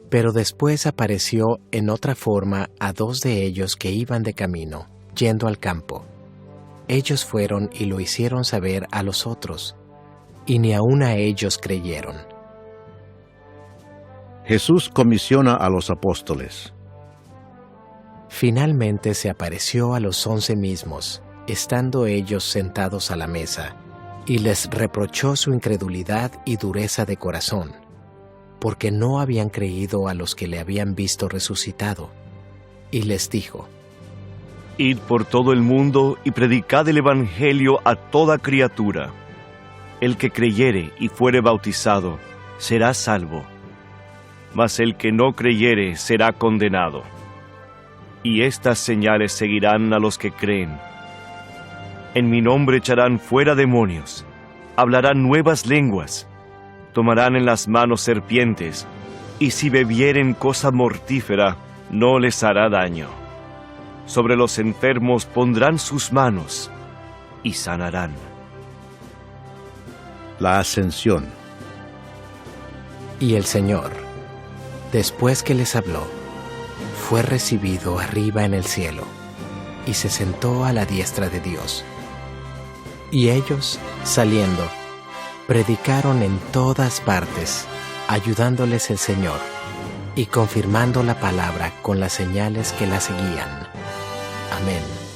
Pero después apareció en otra forma a 2 de ellos que iban de camino, yendo al campo. Ellos fueron y lo hicieron saber a los otros, y ni aun a ellos creyeron. Jesús comisiona a los apóstoles. Finalmente se apareció a los 11 mismos, estando ellos sentados a la mesa, y les reprochó su incredulidad y dureza de corazón, porque no habían creído a los que le habían visto resucitado. Y les dijo: Id por todo el mundo y predicad el Evangelio a toda criatura. El que creyere y fuere bautizado será salvo, mas el que no creyere será condenado. Y estas señales seguirán a los que creen. En mi nombre echarán fuera demonios, hablarán nuevas lenguas, tomarán en las manos serpientes, y si bebieren cosa mortífera, no les hará daño. Sobre los enfermos pondrán sus manos, y sanarán. La Ascensión. Y el Señor, después que les habló, fue recibido arriba en el cielo, y se sentó a la diestra de Dios. Y ellos, saliendo, predicaron en todas partes, ayudándoles el Señor, y confirmando la palabra con las señales que la seguían. Amén.